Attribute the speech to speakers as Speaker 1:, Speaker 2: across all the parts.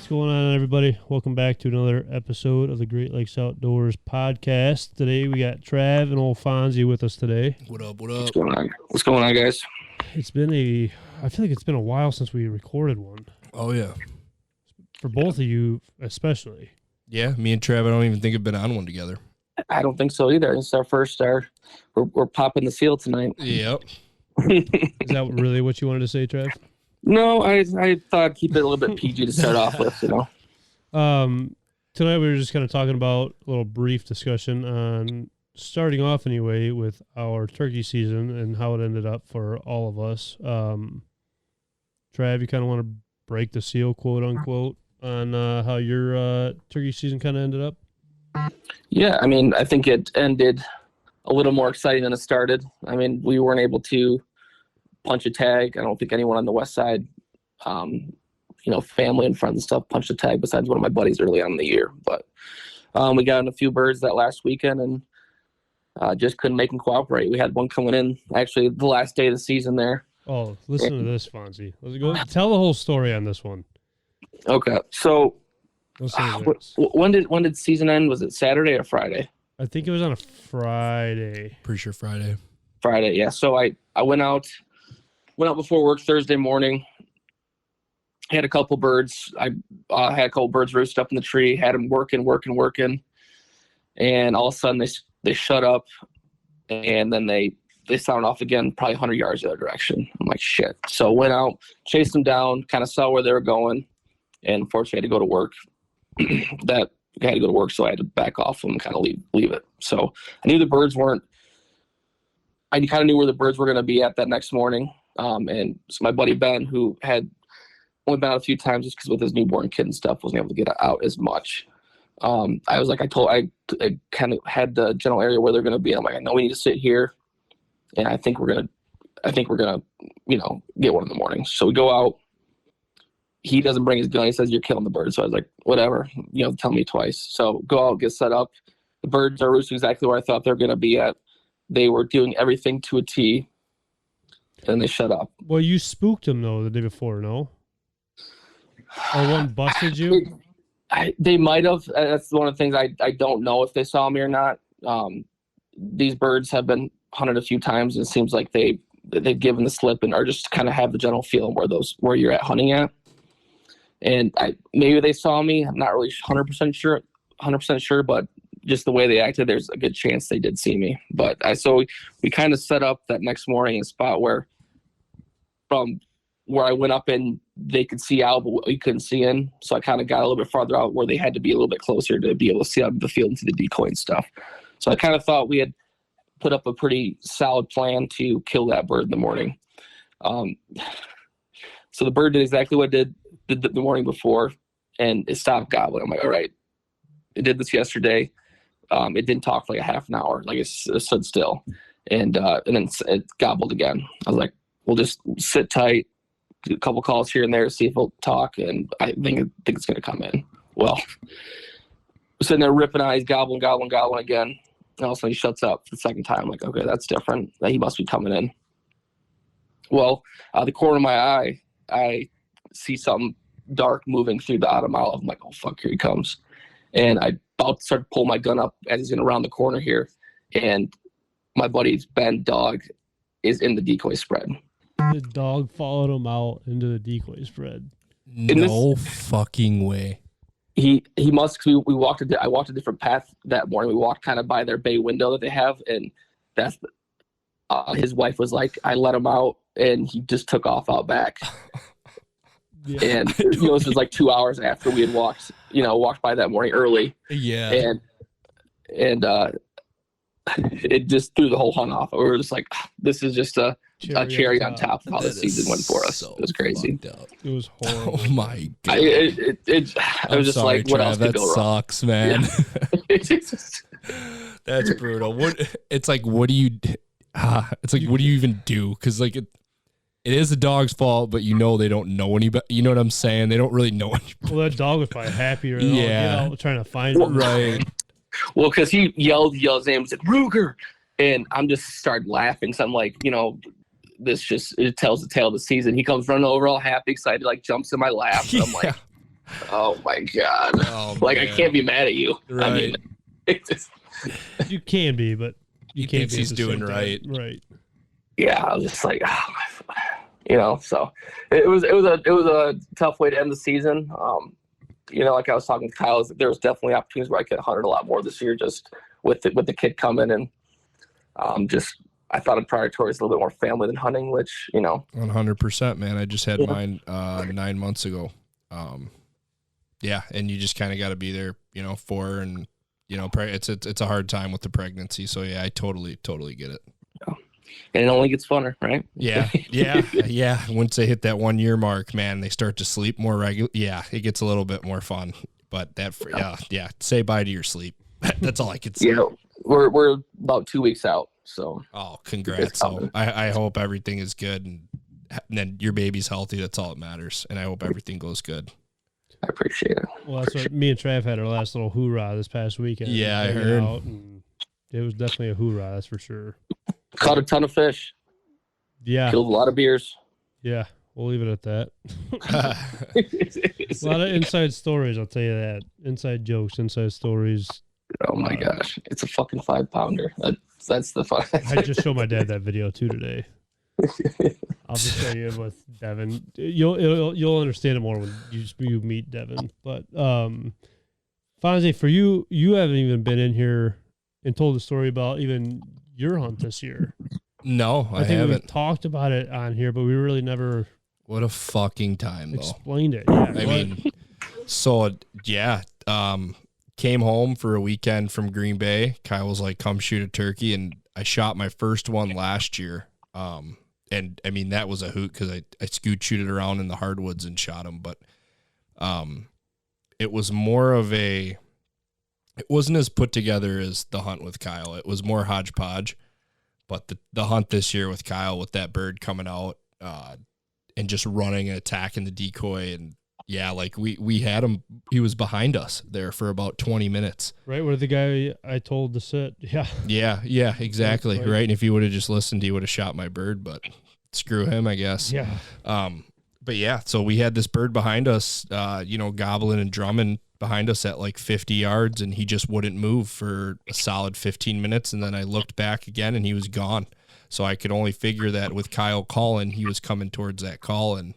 Speaker 1: What's going on, everybody? Welcome back to another episode of the Great Lakes Outdoors podcast. Today we got Trav and old Fonzie with us today.
Speaker 2: What up?
Speaker 3: What's going on? What's going on, guys?
Speaker 1: I feel like it's been a while since we recorded one.
Speaker 2: Oh, yeah.
Speaker 1: For both of you, especially.
Speaker 2: Yeah, me and Trav, I don't even think have been on one together.
Speaker 3: I don't think so either. It's our first we're popping the seal tonight.
Speaker 2: Yep.
Speaker 1: Is that really what you wanted to say, Trav?
Speaker 3: No, I thought I'd keep it a little bit PG to start off with,
Speaker 1: Tonight we were just kind of talking about a little brief discussion on starting off anyway with our turkey season and how it ended up for all of us. Trav, you kind of want to break the seal, quote unquote, on how your turkey season kind of ended up?
Speaker 3: Yeah, I mean, I think it ended a little more exciting than it started. I mean, we weren't able to punch a tag. I don't think anyone on the west side, family and friends and stuff punched a tag besides one of my buddies early on in the year. But we got in a few birds that last weekend and just couldn't make them cooperate. We had one coming in actually the last day of the season there.
Speaker 1: Oh, listen to this, Fonzie. Let's go tell the whole story on this one.
Speaker 3: Okay, so when did season end? Was it Saturday or Friday?
Speaker 1: I think it was on a Friday.
Speaker 2: Pretty sure Friday.
Speaker 3: Friday, yeah. So I went out before work Thursday morning. Had a couple birds. I had a couple birds roosted up in the tree. Had them working, and all of a sudden they shut up, and then they sound off again, probably 100 yards the other direction. I'm like, shit. So went out, chased them down, kind of saw where they were going, and unfortunately I had to go to work. I had to go to work, so I had to back off them and kind of leave it. So I knew the birds weren't. I kind of knew where the birds were going to be at that next morning. And so my buddy Ben, who had only been out a few times just because with his newborn kid and stuff, wasn't able to get out as much. I was like, I kind of had the general area where they're going to be. I'm like, I know we need to sit here, and I think we're gonna, get one in the morning. So we go out. He doesn't bring his gun. He says, "You're killing the birds." So I was like, whatever, tell me twice. So go out, get set up. The birds are roosting exactly where I thought they were going to be at. They were doing everything to a T. And they shut up.
Speaker 1: Well, you spooked them, though, the day before, no? Or one busted you?
Speaker 3: They might have. That's one of the things I don't know if they saw me or not. These birds have been hunted a few times, and it seems like they've given the slip and are just kind of have the general feeling where you're at hunting at. And maybe they saw me. I'm not really 100% sure, but just the way they acted, there's a good chance they did see me. But so we kind of set up that next morning in a spot where from where I went up and they could see out, but we couldn't see in. So I kind of got a little bit farther out where they had to be a little bit closer to be able to see out of the field and see the decoy and stuff. So I kind of thought we had put up a pretty solid plan to kill that bird in the morning. So the bird did exactly what it did the morning before, and it stopped gobbling. I'm like, all right, it did this yesterday. It didn't talk for like a half an hour, like it stood still, and then it gobbled again. I was like, we'll just sit tight, do a couple calls here and there, see if it'll talk, and I think it's going to come in. Well, sitting there ripping eyes, gobbling again, and all of a sudden he shuts up for the second time. I'm like, okay, that's different. He must be coming in. Well, out of the corner of my eye, I see something dark moving through the autumn olive. I'm like, oh fuck, here he comes. And I about to start to pull my gun up as he's going to round the corner here. And my buddy's Ben dog is in the decoy spread.
Speaker 1: The dog followed him out into the decoy spread.
Speaker 2: No fucking way.
Speaker 3: He must, cause I walked a different path that morning. We walked kind of by their bay window that they have. And that's, his wife was like, I let him out and he just took off out back. Yeah. And this was like 2 hours after we had walked by that morning early.
Speaker 2: Yeah.
Speaker 3: And it just threw the whole hunt off. We were just like, this is just a cherry on top of how the season went for us. It was crazy.
Speaker 1: It was horrible.
Speaker 2: Oh my god.
Speaker 3: I was just
Speaker 2: sorry,
Speaker 3: like, what
Speaker 2: Trav,
Speaker 3: else could go wrong?
Speaker 2: That sucks, man.
Speaker 3: Yeah.
Speaker 2: That's brutal. It's like, what do you even do? Because like it is the dog's fault, but they don't know anybody. You know what I'm saying? They don't really know anybody.
Speaker 1: Well, that dog was probably happier.
Speaker 2: Yeah.
Speaker 1: Trying to find him.
Speaker 2: Right.
Speaker 3: Well, because he yelled his name, said Ruger, and I'm just started laughing. So I'm like, it tells the tale of the season. He comes running over all happy, excited, like jumps in my lap. And I'm like, Oh my God.
Speaker 2: Oh,
Speaker 3: Like,
Speaker 2: man.
Speaker 3: I can't be mad at you.
Speaker 2: Right.
Speaker 3: I mean, it's just,
Speaker 1: You can be, but you
Speaker 2: He
Speaker 1: can't
Speaker 2: thinks
Speaker 1: be at
Speaker 2: he's
Speaker 1: the
Speaker 2: doing
Speaker 1: same time.
Speaker 2: right.
Speaker 1: Right.
Speaker 3: yeah, I was just like, so it was a tough way to end the season. Like I was talking to Kyle, there was definitely opportunities where I could have hunted a lot more this year, just with the kid coming, and just I thought I'd prioritize a little bit more family than hunting, which
Speaker 2: 100%, man. I just had mine 9 months ago. Yeah, and you just kind of got to be there, for, and it's a hard time with the pregnancy. So yeah, I totally get it.
Speaker 3: And it only gets funner, right?
Speaker 2: Yeah. Once they hit that 1 year mark, man, they start to sleep more regular. Yeah, it gets a little bit more fun. But say bye to your sleep. That's all I could say.
Speaker 3: Yeah, we're about 2 weeks out. So
Speaker 2: congrats! So I hope everything is good, and then your baby's healthy. That's all that matters. And I hope everything goes good.
Speaker 3: I appreciate it.
Speaker 1: Well, that's what me and Trav had our last little hoorah this past weekend.
Speaker 2: Yeah, I heard.
Speaker 1: And it was definitely a hoorah, that's for sure.
Speaker 3: Caught a ton of fish.
Speaker 1: Yeah.
Speaker 3: Killed a lot of beers.
Speaker 1: Yeah, we'll leave it at that. A lot of inside stories, I'll tell you that. Inside jokes, inside stories.
Speaker 3: Oh my gosh, it's a fucking 5-pounder. That's the fun.
Speaker 1: I just showed my dad that video too today. I'll just show you with Devin. You'll understand it more when you meet Devin. But Fonzie, for you haven't even been in here and told the story about even your hunt this year.
Speaker 2: No, I
Speaker 1: think
Speaker 2: haven't.
Speaker 1: we talked about it on here, but we really never.
Speaker 2: What a fucking time, though.
Speaker 1: Explained it. Yeah,
Speaker 2: I mean, so yeah, came home for a weekend from Green Bay. Kyle was like, "Come shoot a turkey," and I shot my first one last year. And I mean that was a hoot because I scooted around in the hardwoods and shot him, but it was more of it wasn't as put together as the hunt with Kyle. It was more hodgepodge, but the hunt this year with Kyle, with that bird coming out and just running and attacking the decoy, and yeah, like we had him. He was behind us there for about 20 minutes.
Speaker 1: Right where the guy I told to sit. Yeah.
Speaker 2: Yeah, exactly. Right. And if he would have just listened, he would have shot my bird, but screw him, I guess.
Speaker 1: Yeah.
Speaker 2: But yeah, so we had this bird behind us, gobbling and drumming behind us at like 50 yards, and he just wouldn't move for a solid 15 minutes. And then I looked back again and he was gone. So I could only figure that with Kyle calling, he was coming towards that call, and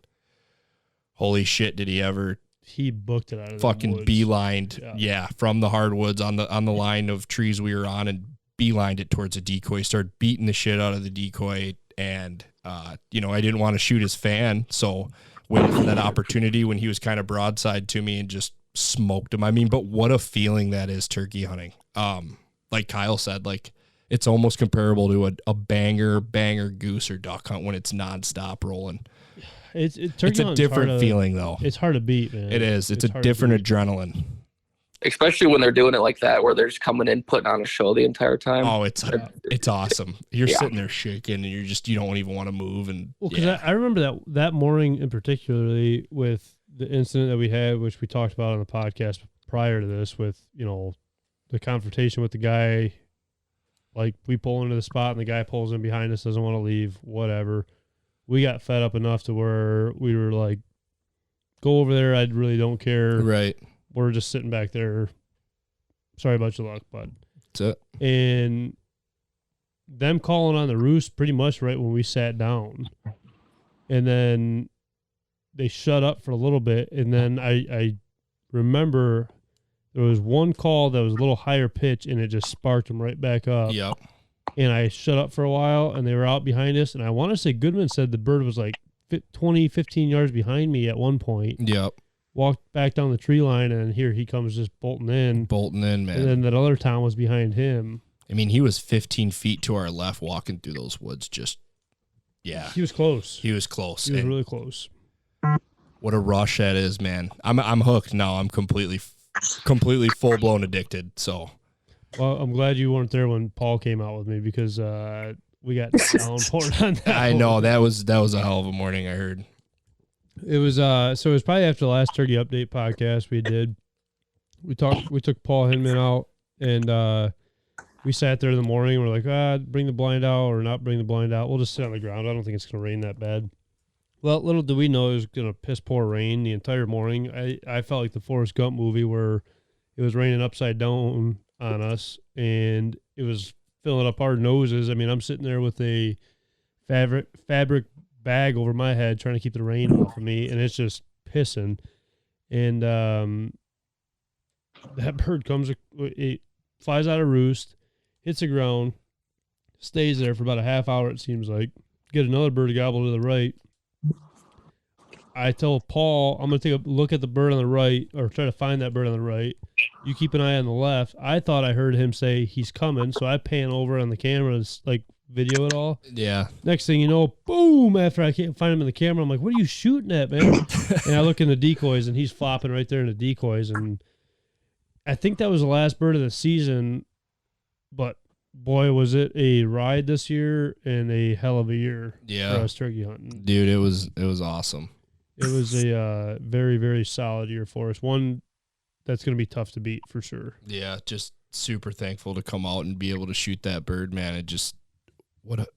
Speaker 2: holy shit, did he ever.
Speaker 1: He booked it out of
Speaker 2: fucking
Speaker 1: the woods.
Speaker 2: beelined, yeah, from the hardwoods on the line of trees we were on, and beelined it towards a decoy, started beating the shit out of the decoy. And, I didn't want to shoot his fan. So waited for that opportunity when he was kind of broadside to me and just smoked him. I mean, but what a feeling that is, turkey hunting. Like Kyle said, like it's almost comparable to a banger goose or duck hunt when it's nonstop rolling.
Speaker 1: It's
Speaker 2: a different feeling though.
Speaker 1: It's hard to beat, man.
Speaker 2: It is. It's a different adrenaline.
Speaker 3: Especially when they're doing it like that, where they're just coming in, putting on a show the entire time.
Speaker 2: Oh, it's awesome. You're sitting there shaking, and you don't even want to move. And
Speaker 1: because I remember that morning in particularly with the incident that we had, which we talked about on the podcast prior to this, with the confrontation with the guy. Like we pull into the spot, and the guy pulls in behind us, doesn't want to leave, whatever. We got fed up enough to where we were like, "Go over there. I really don't care."
Speaker 2: Right.
Speaker 1: We're just sitting back there. Sorry about your luck, bud.
Speaker 2: That's it.
Speaker 1: And them calling on the roost pretty much right when we sat down. And then they shut up for a little bit. And then I remember there was one call that was a little higher pitch, and it just sparked them right back up.
Speaker 2: Yep.
Speaker 1: And I shut up for a while, and they were out behind us. And I want to say Goodman said the bird was like 20, 15 yards behind me at one point.
Speaker 2: Yep.
Speaker 1: Walked back down the tree line, and here he comes just bolting in,
Speaker 2: man.
Speaker 1: And then that other town was behind him.
Speaker 2: I mean, he was 15 feet to our left walking through those woods.
Speaker 1: He was close.
Speaker 2: He was close.
Speaker 1: He was really close.
Speaker 2: What a rush that is, man. I'm hooked now. I'm completely full blown addicted. So,
Speaker 1: well, I'm glad you weren't there when Paul came out with me, because we got downpoured on that.
Speaker 2: I know that was a hell of a morning. I heard.
Speaker 1: It was so it was probably after the last turkey update podcast we did. We took Paul Hinman out, and we sat there in the morning. We're like, bring the blind out or not bring the blind out. We'll just sit on the ground. I don't think it's gonna rain that bad. Well, little do we know it was going to piss poor rain the entire morning. I felt like the Forrest Gump movie where it was raining upside down on us, and it was filling up our noses. I mean, I'm sitting there with a fabric bag over my head trying to keep the rain off of me, and it's just pissing. And that bird comes, it flies out of roost, hits the ground, stays there for about a half hour, it seems like. Get another bird to gobble to the right. I tell Paul, I'm going to take a look at the bird on the right, or try to find that bird on the right. You keep an eye on the left. I thought I heard him say he's coming, so I pan over on the camera to like video it all.
Speaker 2: Yeah.
Speaker 1: Next thing you know, boom, after I can't find him in the camera, I'm like, what are you shooting at, man? And I look in the decoys, and he's flopping right there in the decoys. And I think that was the last bird of the season, but boy, was it a ride this year and a hell of a year for us turkey hunting.
Speaker 2: Dude, it was awesome.
Speaker 1: It was a very, very solid year for us. One that's going to be tough to beat for sure.
Speaker 2: Yeah, just super thankful to come out and be able to shoot that bird, man. It just,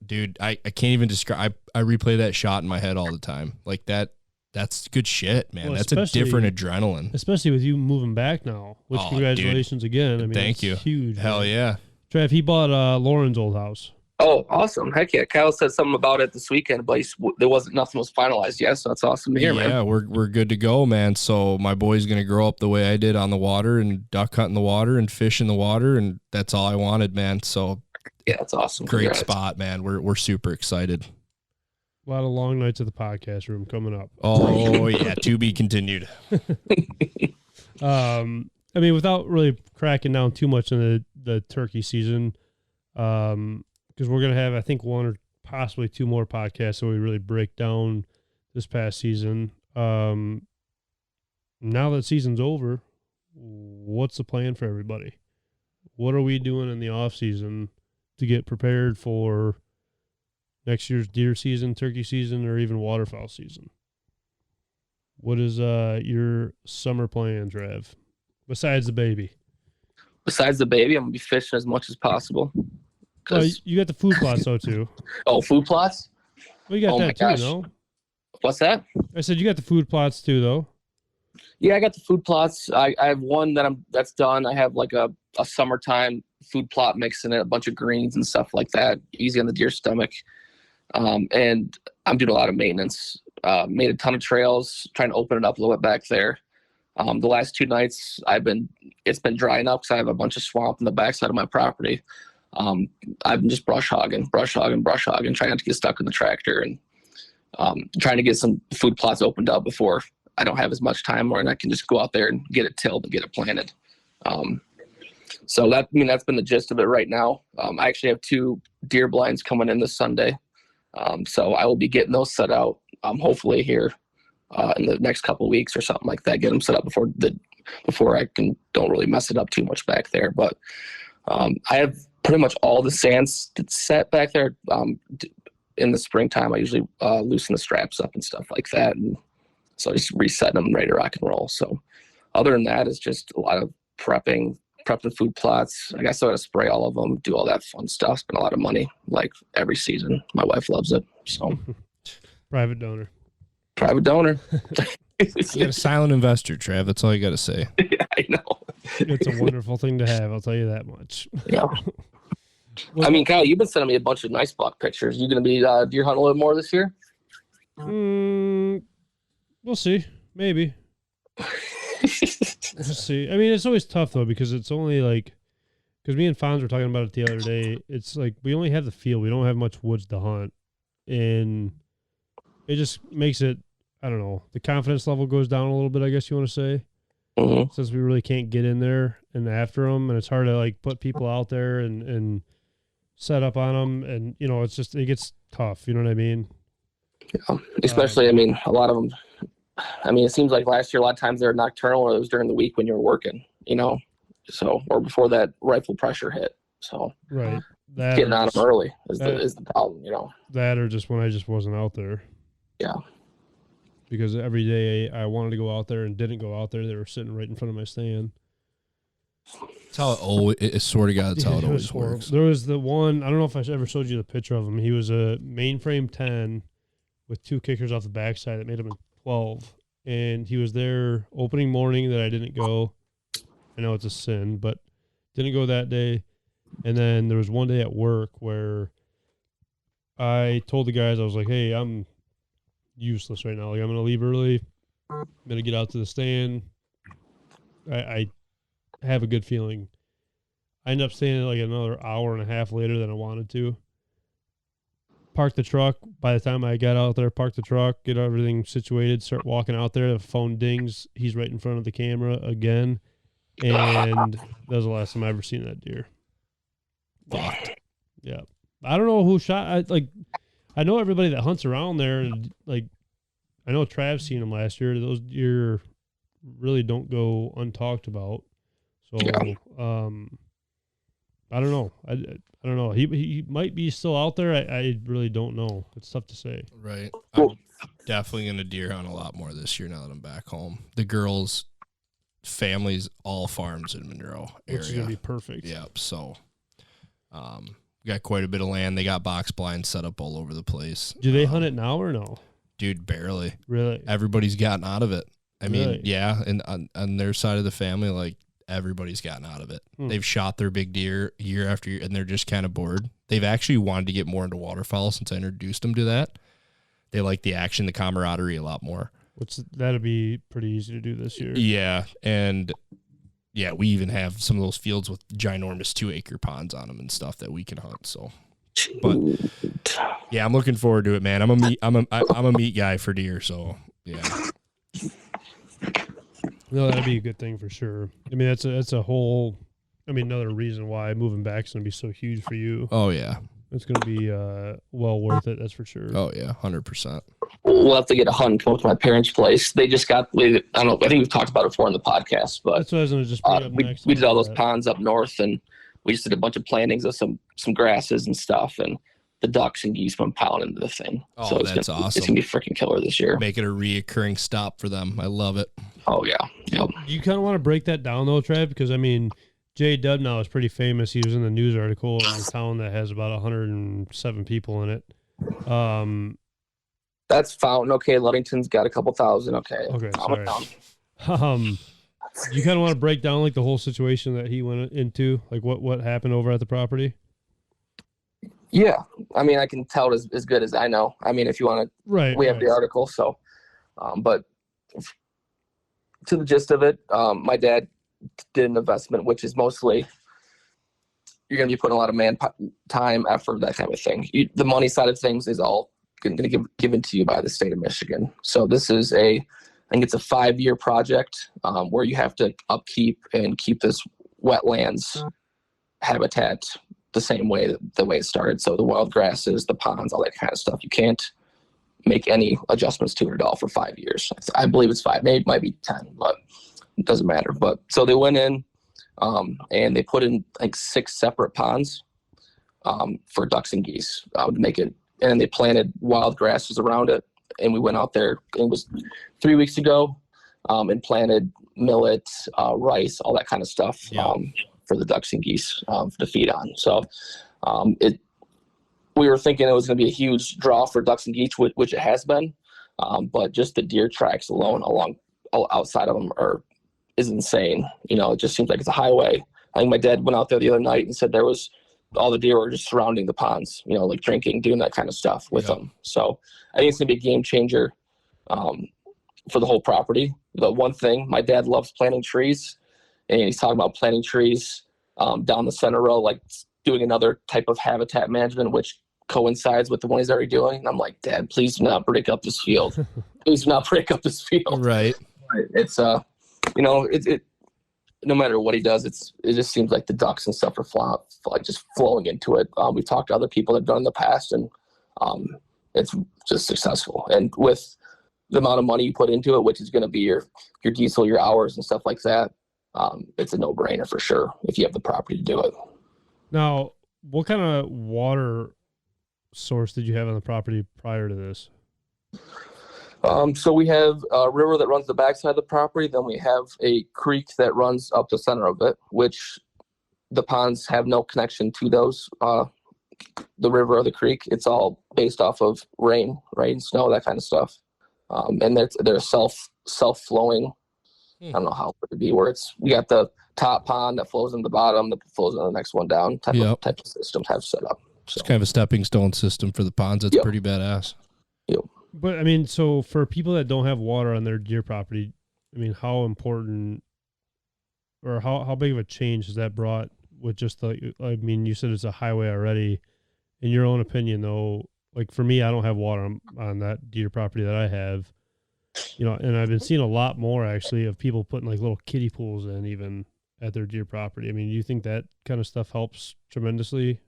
Speaker 2: dude, I can't even describe. I replay that shot in my head all the time. Like that's good shit, man. Well, that's a different adrenaline.
Speaker 1: Especially with you moving back now, which congratulations again. I mean,
Speaker 2: thank you.
Speaker 1: Huge.
Speaker 2: Hell yeah.
Speaker 1: Trav, he bought Lauren's old house.
Speaker 3: Oh, awesome. Heck yeah. Kyle said something about it this weekend, but nothing was finalized yet, so that's awesome to hear, man.
Speaker 2: Yeah, we're good to go, man. So my boy's going to grow up the way I did on the water and duck hunt in the water and fish in the water, and that's all I wanted, man. So
Speaker 3: yeah, that's awesome.
Speaker 2: Great spot, man. We're super excited.
Speaker 1: A lot of long nights at the podcast room coming up.
Speaker 2: Oh, yeah, to be continued.
Speaker 1: I mean, without really cracking down too much in the turkey season, because we're going to have, I think, one or possibly two more podcasts so we really break down this past season. Now that season's over, what's the plan for everybody? What are we doing in the off season to get prepared for next year's deer season, turkey season, or even waterfowl season? What is your summer plan, Trav? Besides the baby.
Speaker 3: Besides the baby, I'm going to be fishing as much as possible.
Speaker 1: Well, you got the food plots, though, too.
Speaker 3: Oh, food plots?
Speaker 1: Well, you got that, too, no?
Speaker 3: What's that?
Speaker 1: I said you got the food plots, too, though.
Speaker 3: Yeah, I got the food plots. I have one that's done. I have like a summertime food plot mix in it, a bunch of greens and stuff like that, easy on the deer stomach. And I'm doing a lot of maintenance. Made a ton of trails, trying to open it up a little bit back there. The last 2 nights it's been drying up because I have a bunch of swamp in the backside of my property. I've been just brush hogging, trying not to get stuck in the tractor, and trying to get some food plots opened up before I don't have as much time, and I can just go out there and get it tilled and get it planted. So that's been the gist of it right now. I actually have 2 deer blinds coming in this Sunday. So I will be getting those set out, hopefully here in the next couple of weeks or something like that. Get them set up before I don't really mess it up too much back there. But I have pretty much all the sands set back there. In the springtime, I usually loosen the straps up and stuff like that, and so I just reset them, ready to rock and roll. So other than that, it's just a lot of prepping the food plots. I guess I got to spray all of them, do all that fun stuff, spend a lot of money like every season. My wife loves it. So
Speaker 1: Private donor.
Speaker 2: You got a silent investor, Trav. That's all you got to say.
Speaker 3: Yeah, I know.
Speaker 1: It's a wonderful thing to have. I'll tell you that much.
Speaker 3: Yeah. Well, I mean, Kyle, you've been sending me a bunch of nice buck pictures. You going to be deer hunting a little more this year?
Speaker 1: We'll see. Maybe. We'll see. I mean, it's always tough, though, because it's only like... Because me and Fonz were talking about it the other day. It's like we only have the field. We don't have much woods to hunt. And it just makes it... I don't know. The confidence level goes down a little bit, I guess you want to say.
Speaker 3: Mm-hmm.
Speaker 1: Since we really can't get in there and after them. And it's hard to, like, put people out there and set up on them. And, you know, it's just... It gets tough. You know what I mean?
Speaker 3: Yeah. Especially, I mean, a lot of them... I mean, it seems like last year, a lot of times they're nocturnal, or it was during the week when you were working, you know, so, or before that rifle pressure hit. So,
Speaker 1: right.
Speaker 3: Getting on them early is the problem, you know.
Speaker 1: That or just when I just wasn't out there.
Speaker 3: Yeah.
Speaker 1: Because every day I wanted to go out there and didn't go out there. They were sitting right in front of my stand.
Speaker 2: That's how it sort of got. That's how it always works.
Speaker 1: There was the one, I don't know if I ever showed you the picture of him. He was a mainframe 10 with 2 kickers off the backside that made him a 12. And he was there opening morning that I didn't go. I know it's a sin, but didn't go that day. And then there was one day at work where I told the guys, I was like, hey, I'm useless right now. Like, I'm going to leave early. I'm going to get out to the stand. I have a good feeling. I ended up staying like another hour and a half later than I wanted to. Park the truck. By the time I got out there, park the truck, get everything situated, start walking out there. The phone dings. He's right in front of the camera again. And that was the last time I ever seen that deer.
Speaker 2: Fucked.
Speaker 1: Yeah. I don't know who shot. I know everybody that hunts around there. And like, I know Trav seen them last year. Those deer really don't go untalked about. So, I don't know. I don't know. He might be still out there. I really don't know. It's tough to say.
Speaker 2: Right. I'm definitely going to deer hunt a lot more this year now that I'm back home. The girls' families all farms in Monroe area.
Speaker 1: Which is going to be perfect.
Speaker 2: Yep. So, got quite a bit of land. They got box blinds set up all over the place.
Speaker 1: Do they hunt it now or no?
Speaker 2: Dude, barely.
Speaker 1: Really?
Speaker 2: Everybody's gotten out of it. I mean,
Speaker 1: Really?
Speaker 2: yeah, and on their side of the family, like, everybody's gotten out of it. They've shot their big deer year after year, and they're just kind of bored. They've actually wanted to get more into waterfowl since I introduced them to that. They like the action, the camaraderie a lot more.
Speaker 1: That'd be pretty easy to do this year.
Speaker 2: Yeah, and yeah, we even have some of those fields with ginormous 2-acre ponds on them and stuff that we can hunt. So, but yeah, I'm looking forward to it, man. I'm a meat guy for deer, so yeah.
Speaker 1: No, that'd be a good thing for sure. I mean, that's a whole. I mean, another reason why moving back is going to be so huge for you.
Speaker 2: Oh yeah,
Speaker 1: it's going to be well worth it. That's for sure.
Speaker 2: Oh yeah, 100%.
Speaker 3: We'll have to get a hunt and come up to my parents' place. They just got. I don't know. I think we've talked about it before in the podcast, but
Speaker 1: that's what I was going to just bring up next.
Speaker 3: We did all those ponds up north, and we just did a bunch of plantings of some grasses and stuff, and the ducks and geese went pounding into the thing.
Speaker 2: Oh,
Speaker 3: so
Speaker 2: that's awesome.
Speaker 3: It's going to be freaking killer this year.
Speaker 2: Make it a reoccurring stop for them. I love it.
Speaker 3: Oh, yeah. Yep.
Speaker 1: You kind of want to break that down, though, Trav, because, I mean, J-Dub now is pretty famous. He was in the news article in a town that has about 107 people in it.
Speaker 3: That's Fountain. Okay, Ludington's got a couple thousand. Okay,
Speaker 1: sorry. You kind of want to break down, like, the whole situation that he went into, like what happened over at the property?
Speaker 3: Yeah, I mean, I can tell it as good as I know. I mean, if you want to,
Speaker 1: right?
Speaker 3: We have the article, so. But to the gist of it, my dad did an investment, which is mostly you're going to be putting a lot of time, effort, that kind of thing. The money side of things is all going to be given to you by the state of Michigan. So this is I think it's a 5-year project where you have to upkeep and keep this wetlands habitat the same way, the way it started. So the wild grasses, the ponds, all that kind of stuff. You can't make any adjustments to it at all for 5 years. I believe it's 5, maybe it might be 10, but it doesn't matter. But so they went in and they put in like 6 separate ponds for ducks and geese to make it. And they planted wild grasses around it. And we went out there, it was 3 weeks ago, and planted millet, rice, all that kind of stuff.
Speaker 2: Yeah.
Speaker 3: For the ducks and geese to feed on. So we were thinking it was going to be a huge draw for ducks and geese, which it has been. But just the deer tracks alone outside of them is insane. You know, it just seems like it's a highway. I think my dad went out there the other night and said all the deer were just surrounding the ponds, you know, like drinking, doing that kind of stuff with them. So I think it's going to be a game changer for the whole property. The one thing, my dad loves planting trees. And he's talking about planting trees down the center row, like doing another type of habitat management, which coincides with the one he's already doing. And I'm like, Dad, please do not break up this field. Please do not break up this field.
Speaker 2: Right.
Speaker 3: It's you know, it no matter what he does, it just seems like the ducks and stuff are just flowing into it. We've talked to other people that have done in the past, and it's just successful. And with the amount of money you put into it, which is going to be your diesel, your hours, and stuff like that. It's a no-brainer for sure if you have the property to do it.
Speaker 1: Now, what kind of water source did you have on the property prior to this?
Speaker 3: So we have a river that runs the backside of the property. Then we have a creek that runs up the center of it, which the ponds have no connection to those the river or the creek. It's all based off of rain, snow, that kind of stuff. And they're self-flowing. I don't know how it would be, where we got the top pond that flows in the bottom, that flows in the next one down, type of system have set up. So
Speaker 2: it's kind of a stepping stone system for the ponds. It's pretty badass.
Speaker 3: Yep.
Speaker 1: But I mean, so for people that don't have water on their deer property, I mean, how important or how big of a change has that brought with just the, I mean, you said it's a highway already. In your own opinion, though, like for me, I don't have water on that deer property that I have, you know, and I've been seeing a lot more actually of people putting like little kiddie pools in even at their deer property. I mean, do you think that kind of stuff helps tremendously?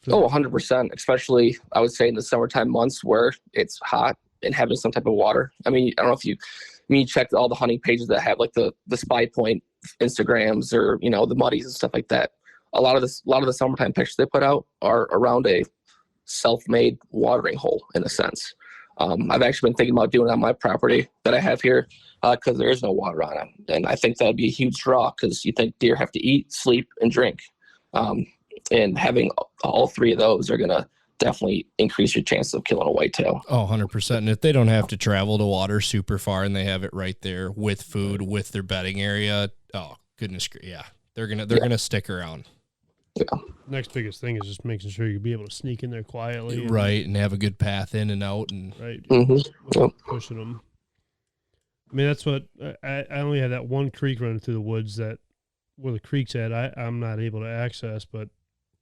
Speaker 3: 100%, especially I would say in the summertime months where it's hot and having some type of water. I mean, I don't know if you check all the hunting pages that have like the Spy Point Instagrams or, you know, the Muddies and stuff like that. A lot of the summertime pictures they put out are around a self-made watering hole in a sense. I've actually been thinking about doing it on my property that I have here because there is no water on it. And I think that'd be a huge draw because you think deer have to eat, sleep, and drink. And having all three of those are going to definitely increase your chances of killing a whitetail.
Speaker 2: Oh, 100%. And if they don't have to travel to water super far and they have it right there with food, with their bedding area, oh, goodness. Yeah, they're going to stick around.
Speaker 3: Yeah.
Speaker 1: Next biggest thing is just making sure you be able to sneak in there quietly.
Speaker 2: Right, and have a good path in and out. And
Speaker 1: right,
Speaker 3: Yep.
Speaker 1: pushing them. I mean, that's what, I only have that one creek running through the woods that, where the creek's at, I'm not able to access, but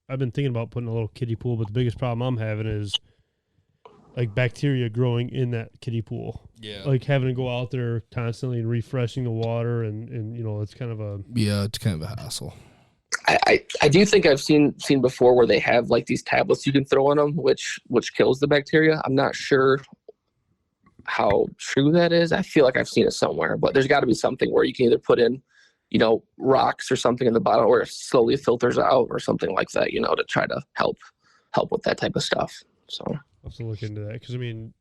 Speaker 1: I've been thinking about putting a little kiddie pool, but the biggest problem I'm having is like bacteria growing in that kiddie pool.
Speaker 2: Yeah.
Speaker 1: Like having to go out there constantly and refreshing the water and you know, it's kind of a...
Speaker 2: Yeah, it's kind of a hassle.
Speaker 3: I do think I've seen before where they have like these tablets you can throw in them, which kills the bacteria. I'm not sure how true that is. I feel like I've seen it somewhere, but there's got to be something where you can either put in, you know, rocks or something in the bottom where it slowly filters out or something like that, you know, to try to help with that type of stuff. So
Speaker 1: I'll have to look into that because, I mean,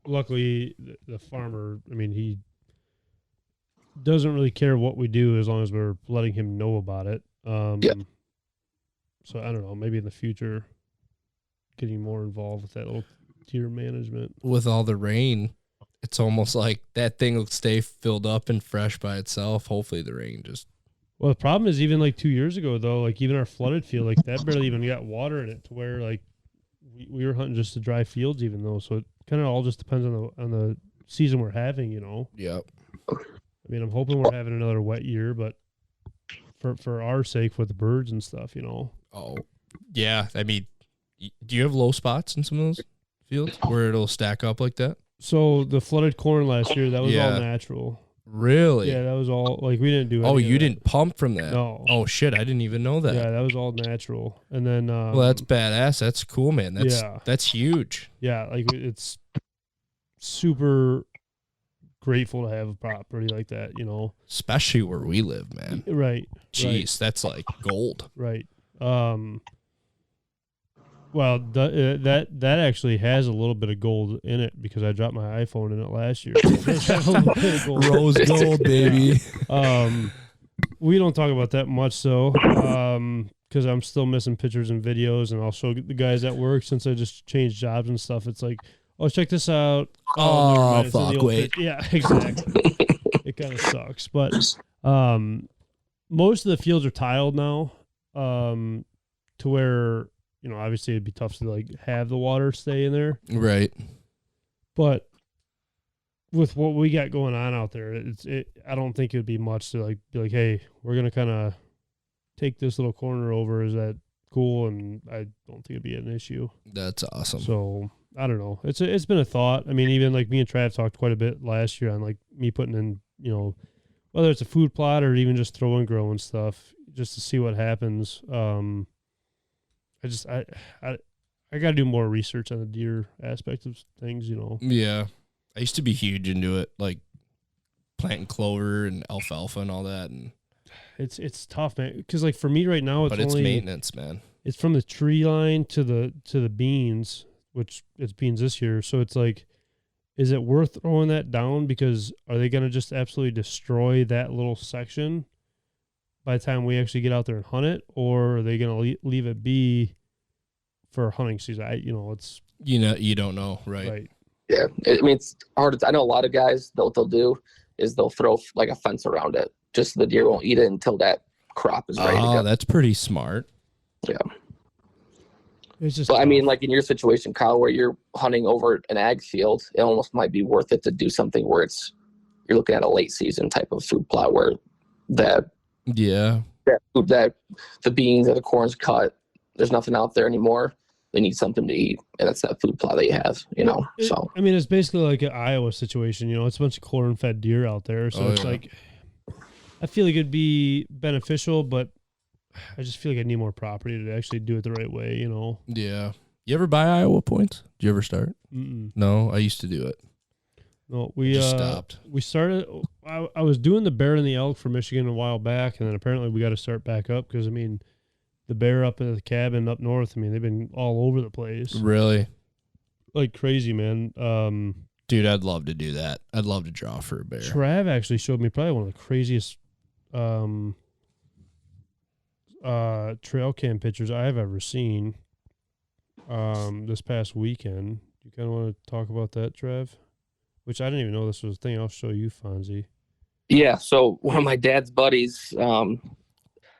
Speaker 1: luckily the farmer, I mean, he doesn't really care what we do as long as we're letting him know about it. So I don't know, maybe in the future getting more involved with that little deer management.
Speaker 2: With all the rain, it's almost like that thing will stay filled up and fresh by itself. Hopefully the rain just...
Speaker 1: Well, the problem is even like 2 years ago, though, like even our flooded field, like that barely even got water in it to where like we were hunting just the dry fields even though. So it kind of all just depends on the season we're having, you know?
Speaker 2: Yep.
Speaker 1: I mean, I'm hoping we're having another wet year, but for our sake with the birds and stuff, you know?
Speaker 2: Oh, yeah. I mean, do you have low spots in some of those fields where it'll stack up like that?
Speaker 1: So the flooded corn last year, that was all natural.
Speaker 2: Really?
Speaker 1: Yeah, that was all, like, we didn't do anything.
Speaker 2: Oh, you didn't pump from that?
Speaker 1: No.
Speaker 2: Oh, shit, I didn't even know that.
Speaker 1: Yeah, that was all natural. And then...
Speaker 2: well, that's badass. That's cool, man. That's huge.
Speaker 1: Yeah, like, it's super grateful to have a property like that, you know?
Speaker 2: Especially where we live, man.
Speaker 1: Right.
Speaker 2: Jeez, that's like gold.
Speaker 1: Right. Well, that actually has a little bit of gold in it because I dropped my iPhone in it last year.
Speaker 2: Rose gold, baby.
Speaker 1: We don't talk about that much, so because I'm still missing pictures and videos, and I'll show the guys at work since I just changed jobs and stuff. It's like, oh, check this out.
Speaker 2: Oh,
Speaker 1: never mind.
Speaker 2: fuck, wait.
Speaker 1: Yeah, exactly. It kind of sucks, but most of the fields are tiled now, to where, you know, obviously it'd be tough to like have the water stay in there.
Speaker 2: Right.
Speaker 1: But with what we got going on out there, I don't think it'd be much to like be like, hey, we're gonna kind of take this little corner over. Is that cool? And I don't think it'd be an issue.
Speaker 2: That's awesome.
Speaker 1: So I don't know. It's been a thought. I mean, even like me and Trav talked quite a bit last year on like me putting in, you know, whether it's a food plot or even just throw and grow and stuff, just to see what happens. I got to do more research on the deer aspect of things, you know.
Speaker 2: Yeah. I used to be huge into it, like planting clover and alfalfa and all that. And
Speaker 1: it's tough, man. Because like for me right now,
Speaker 2: it's maintenance, man.
Speaker 1: It's from the tree line to the beans, which it's beans this year. So it's like, is it worth throwing that down? Because are they going to just absolutely destroy that little section by the time we actually get out there and hunt it? Or are they going to leave it be for hunting season. It's
Speaker 2: you don't know, right?
Speaker 1: right.
Speaker 3: Yeah, I mean it's hard. I know a lot of guys. What they'll do is they'll throw like a fence around it, just so the deer won't eat it until that crop is ready to go.
Speaker 2: That's pretty smart.
Speaker 3: Yeah.
Speaker 1: It's just.
Speaker 3: But
Speaker 1: tough.
Speaker 3: I mean, like in your situation, Kyle, where you're hunting over an ag field, it almost might be worth it to do something where you're looking at a late season type of food plot where the beans or the corn's cut. There's nothing out there anymore. They need something to eat, and that's that food plot that you have, so.
Speaker 1: I mean, it's basically like an Iowa situation, it's a bunch of corn-fed deer out there, so it's like, I feel like it'd be beneficial, but I just feel like I need more property to actually do it the right way,
Speaker 2: Yeah. You ever buy Iowa points? Did you ever start?
Speaker 1: Mm-mm.
Speaker 2: No, I used to do it.
Speaker 1: No, we
Speaker 2: just stopped.
Speaker 1: We started. I was doing the bear and the elk for Michigan a while back, and then apparently we got to start back up because the bear up at the cabin up north. They've been all over the place.
Speaker 2: Really?
Speaker 1: Like crazy, man.
Speaker 2: Dude, I'd love to do that. I'd love to draw for a bear.
Speaker 1: Trav actually showed me probably one of the craziest trail cam pictures I've ever seen this past weekend. You kind of want to talk about that, Trav? Which I didn't even know this was a thing. I'll show you, Fonzie.
Speaker 3: Yeah, so one of my dad's buddies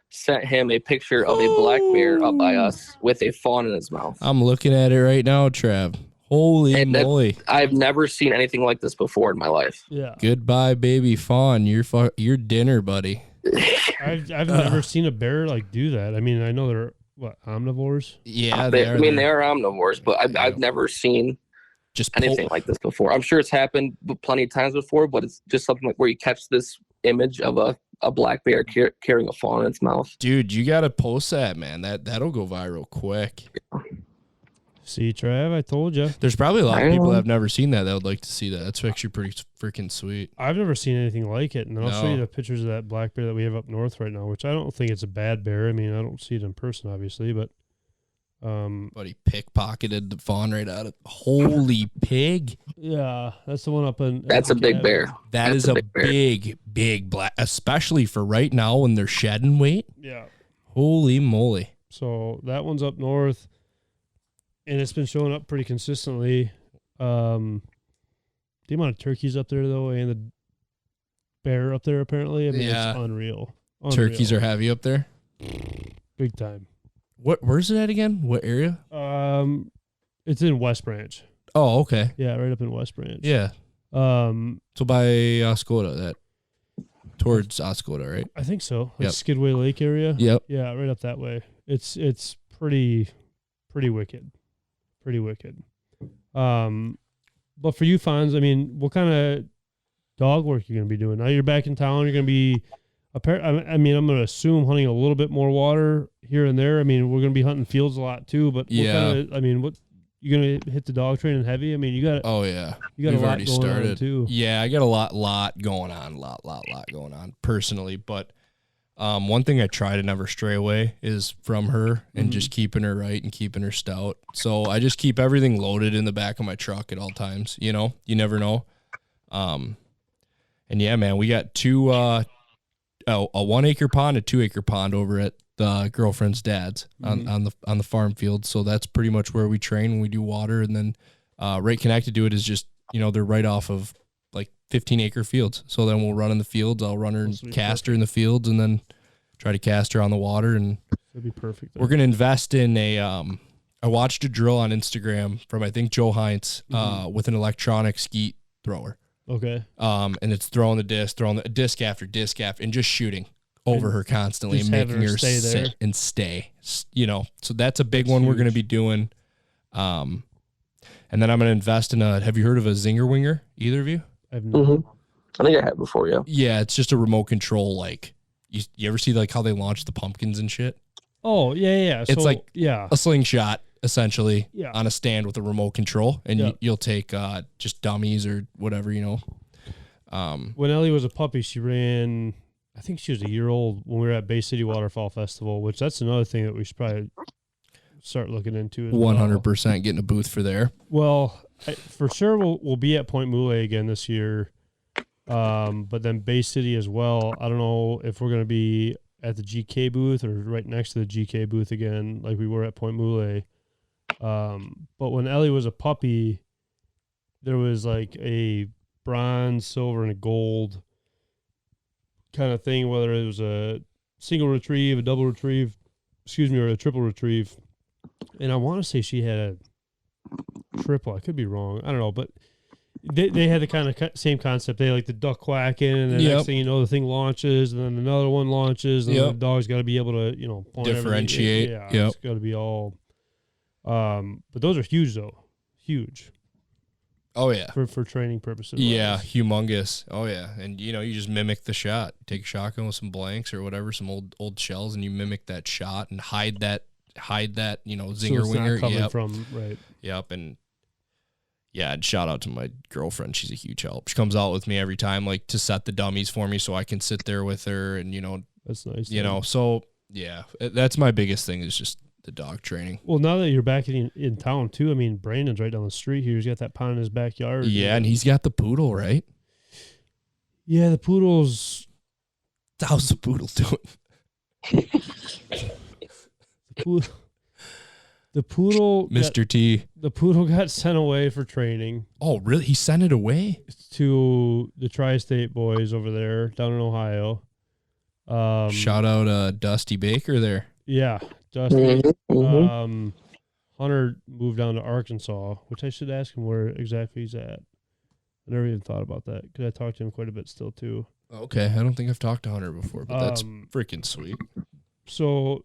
Speaker 3: sent him a picture of a black bear up by us with a fawn in his mouth.
Speaker 2: I'm looking at it right now, Trav. Holy moly.
Speaker 3: I've never seen anything like this before in my life.
Speaker 1: Yeah.
Speaker 2: Goodbye, baby fawn. Your dinner, buddy.
Speaker 1: I've never seen a bear do that. I mean, I know they're omnivores.
Speaker 2: Yeah,
Speaker 3: they are omnivores, but I've never seen anything like this before. I'm sure it's happened plenty of times before, but it's just something like where you catch this image of a black bear carrying a fawn in its mouth.
Speaker 2: Dude, you gotta post that, man. That'll go viral quick.
Speaker 1: See, Trav, I told you.
Speaker 2: There's probably a lot of people that have never seen that would like to see that. That's actually pretty freaking sweet.
Speaker 1: I've never seen anything like it, and I'll show you the pictures of that black bear that we have up north right now, which I don't think it's a bad bear. I mean, I don't see it in person, obviously, but
Speaker 2: but he pickpocketed the fawn right out of holy pig.
Speaker 1: Yeah, that's the one up in.
Speaker 3: That's a big bear.
Speaker 2: That's a big black, especially for right now when they're shedding weight.
Speaker 1: Yeah.
Speaker 2: Holy moly.
Speaker 1: So that one's up north, and it's been showing up pretty consistently. The amount of turkeys up there, though, and the bear up there, apparently, it's unreal.
Speaker 2: Turkeys are heavy up there?
Speaker 1: Big time.
Speaker 2: Where's it at again? What area?
Speaker 1: It's in West Branch.
Speaker 2: Oh, okay.
Speaker 1: Yeah, right up in West Branch.
Speaker 2: Yeah. So by Oscoda, towards Oscoda, right?
Speaker 1: I think so. Skidway Lake area.
Speaker 2: Yep.
Speaker 1: Yeah, right up that way. It's pretty wicked. Pretty wicked. But for you, Fonz, I mean, what kind of dog work you gonna be doing now? You're back in town. You're gonna be. I mean, I'm going to assume hunting a little bit more water here and there. I mean, we're going to be hunting fields a lot too. But what you going to hit the dog training heavy? I mean, you got.
Speaker 2: Oh yeah,
Speaker 1: you got
Speaker 2: we've
Speaker 1: a lot
Speaker 2: already
Speaker 1: going
Speaker 2: started
Speaker 1: on too.
Speaker 2: Yeah, I got a lot going on, lot going on personally. But one thing I try to never stray away is from her and just keeping her right and keeping her stout. So I just keep everything loaded in the back of my truck at all times. You never know. And yeah, man, we got a 1 acre pond, a 2 acre pond over at the girlfriend's dad's on the farm field. So that's pretty much where we train when we do water. And then right connected to it is just, they're right off of like 15 acre fields. So then we'll run in the fields. I'll run her and cast her in the fields and then try to cast her on the water. And
Speaker 1: that'd be perfect.
Speaker 2: We're going to invest in I watched a drill on Instagram from, I think, Joe Heinz with an electronic skeet thrower.
Speaker 1: Okay.
Speaker 2: And it's throwing the disc after disc and just shooting over her constantly and making her sit and stay. So that's a big one we're going to be doing. And then I'm going to invest in have you heard of a Zinger Winger? Either of you?
Speaker 1: I've not.
Speaker 3: I think I have before, yeah.
Speaker 2: Yeah, it's just a remote control. Like you ever see like how they launch the pumpkins and shit?
Speaker 1: Oh yeah.
Speaker 2: It's a slingshot. Essentially, on a stand with a remote control, and you'll take just dummies or whatever,
Speaker 1: When Ellie was a puppy, she ran, I think she was a year old when we were at Bay City Waterfowl Festival, which that's another thing that we should probably start looking into.
Speaker 2: 100% getting a booth for there.
Speaker 1: Well, for sure we'll be at Point Moulet again this year, but then Bay City as well. I don't know if we're going to be at the GK booth or right next to the GK booth again, like we were at Point Moulet. But when Ellie was a puppy, there was like a bronze, silver, and a gold kind of thing, whether it was a single retrieve, a double retrieve, or a triple retrieve. And I want to say she had a triple. I could be wrong. I don't know, but they had the kind of same concept. They had like the duck quacking, and the next thing you know, the thing launches, and then another one launches, and then the dog's got to be able to, point
Speaker 2: differentiate.
Speaker 1: It's got to be all. But those are huge, though. Huge.
Speaker 2: Oh yeah.
Speaker 1: For training purposes.
Speaker 2: Yeah, humongous. Oh yeah, and you just mimic the shot. Take a shotgun with some blanks or whatever, some old shells, and you mimic that shot and hide that zinger winger.
Speaker 1: Not from right.
Speaker 2: Yep, and yeah, and shout out to my girlfriend. She's a huge help. She comes out with me every time, like to set the dummies for me, so I can sit there with her, and
Speaker 1: that's nice.
Speaker 2: So yeah, that's my biggest thing is just the dog training.
Speaker 1: Well, now that you're back in town too, I mean, Brandon's right down the street here. He's got that pond in his backyard.
Speaker 2: Yeah, and he's got the poodle, right?
Speaker 1: Yeah, the poodle's.
Speaker 2: How's the poodle doing?
Speaker 1: The poodle,
Speaker 2: Mr. T.
Speaker 1: The poodle got sent away for training.
Speaker 2: Oh, really? He sent it away
Speaker 1: to the Tri-State boys over there down in Ohio.
Speaker 2: Shout out Dusty Baker there.
Speaker 1: Yeah, Dusty. Mm-hmm. Hunter moved down to Arkansas, which I should ask him where exactly he's at. I never even thought about that because I talked to him quite a bit still too.
Speaker 2: Okay, I don't think I've talked to Hunter before, but that's freaking sweet.
Speaker 1: So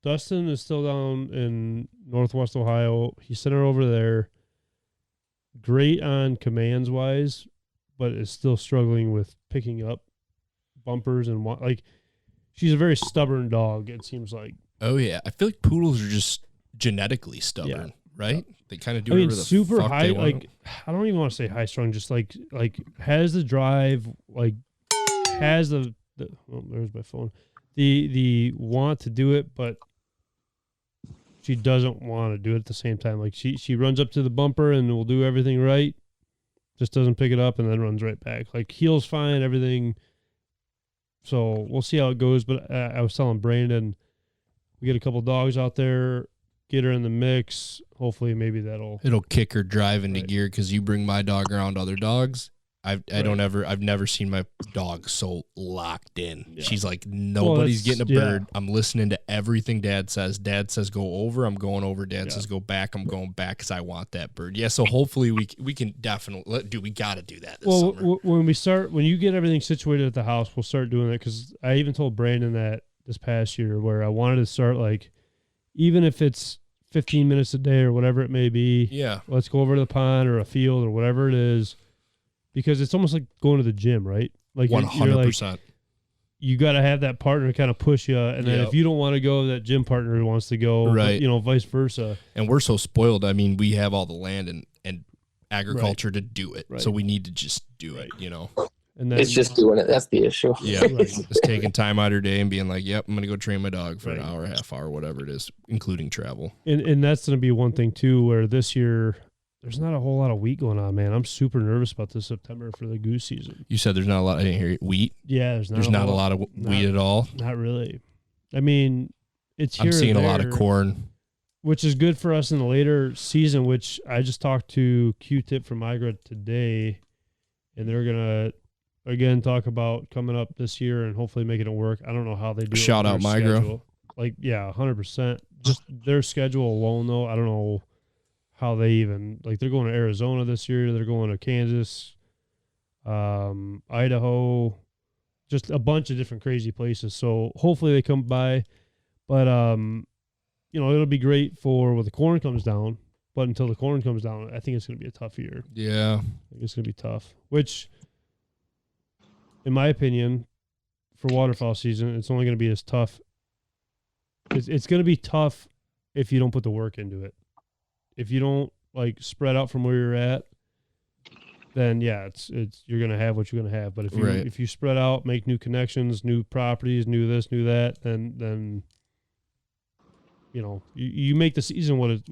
Speaker 1: Dustin is still down in Northwest Ohio. He sent her over there. Great on commands wise, but is still struggling with picking up bumpers and she's a very stubborn dog. It seems like.
Speaker 2: Oh yeah, I feel like poodles are just genetically stubborn, right? They kind of do.
Speaker 1: I mean, super high. Like I don't even want to say high strung. Just like has the drive. Like has the. Oh, there's my phone. The want to do it, but she doesn't want to do it at the same time. Like she runs up to the bumper and will do everything right, just doesn't pick it up and then runs right back. Like heel's fine, everything. So we'll see how it goes. But I was telling Brandon, we get a couple dogs out there, get her in the mix. Hopefully, maybe it'll
Speaker 2: kick her drive into gear because you bring my dog around other dogs. I've never seen my dog so locked in. Yeah. She's like, nobody's getting a bird. Yeah. I'm listening to everything Dad says. Dad says go over, I'm going over. Dad says go back, I'm going back because I want that bird. Yeah, so hopefully we can definitely we got to do that this summer.
Speaker 1: When you get everything situated at the house, we'll start doing that because I even told Brandon that this past year where I wanted to start even if it's 15 minutes a day or whatever it may be.
Speaker 2: Yeah,
Speaker 1: let's go over to the pond or a field or whatever it is. Because it's almost like going to the gym, right? Like
Speaker 2: 100%.
Speaker 1: You got to have that partner kind of push you, and then if you don't want to go, that gym partner wants to go,
Speaker 2: right?
Speaker 1: But, vice versa.
Speaker 2: And we're so spoiled. I mean, we have all the land and agriculture to do it, so we need to just do it,
Speaker 3: And then, it's just doing it. That's the issue.
Speaker 2: Yeah, just taking time out of your day and being like, "Yep, I'm gonna go train my dog for an hour, half hour, whatever it is, including travel."
Speaker 1: And that's gonna be one thing too, where this year. There's not a whole lot of wheat going on, man. I'm super nervous about this September for the goose season.
Speaker 2: You said there's not a lot. I didn't hear wheat.
Speaker 1: Yeah, there's
Speaker 2: not a lot of wheat at all.
Speaker 1: Not really. I mean, it's here.
Speaker 2: I'm seeing a lot of corn,
Speaker 1: which is good for us in the later season. Which I just talked to Q-Tip from Migra today, and they're gonna again talk about coming up this year and hopefully making it work. I don't know how they do.
Speaker 2: Shout out Migra.
Speaker 1: 100%. Just their schedule alone, though. I don't know. How they even they're going to Arizona this year. They're going to Kansas, Idaho, just a bunch of different crazy places. So hopefully they come by, but it'll be great for when the corn comes down. But until the corn comes down, I think it's going to be a tough year.
Speaker 2: Yeah,
Speaker 1: I think it's going to be tough. Which, in my opinion, for waterfowl season, it's only going to be as tough. It's going to be tough if you don't put the work into it. If you don't spread out from where you're at, then it's you're gonna have what you're gonna have. But if you spread out, make new connections, new properties, new this, new that, then you make the season what it's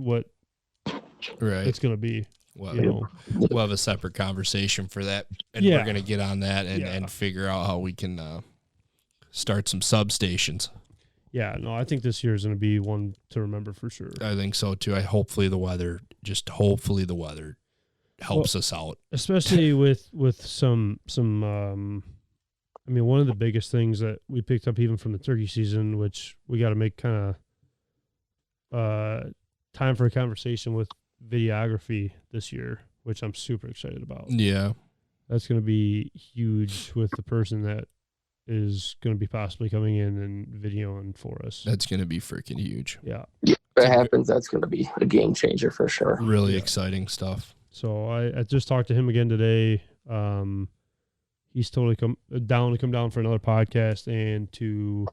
Speaker 1: gonna be.
Speaker 2: Well, we'll have a separate conversation for that, and we're gonna get on that and figure out how we can start some substations.
Speaker 1: Yeah, no, I think this year is going to be one to remember for sure.
Speaker 2: I think so too. Hopefully the weather helps us out.
Speaker 1: Especially with some I mean, one of the biggest things that we picked up even from the turkey season, which we got to make kind of time for a conversation with videography this year, which I'm super excited about.
Speaker 2: Yeah.
Speaker 1: That's going to be huge with the person that is going to be possibly coming in and videoing for us.
Speaker 2: That's going to be freaking huge.
Speaker 1: Yeah.
Speaker 3: If that happens, that's going to be a game changer for sure.
Speaker 2: Really exciting stuff.
Speaker 1: So I just talked to him again today. He's totally come down for another podcast and to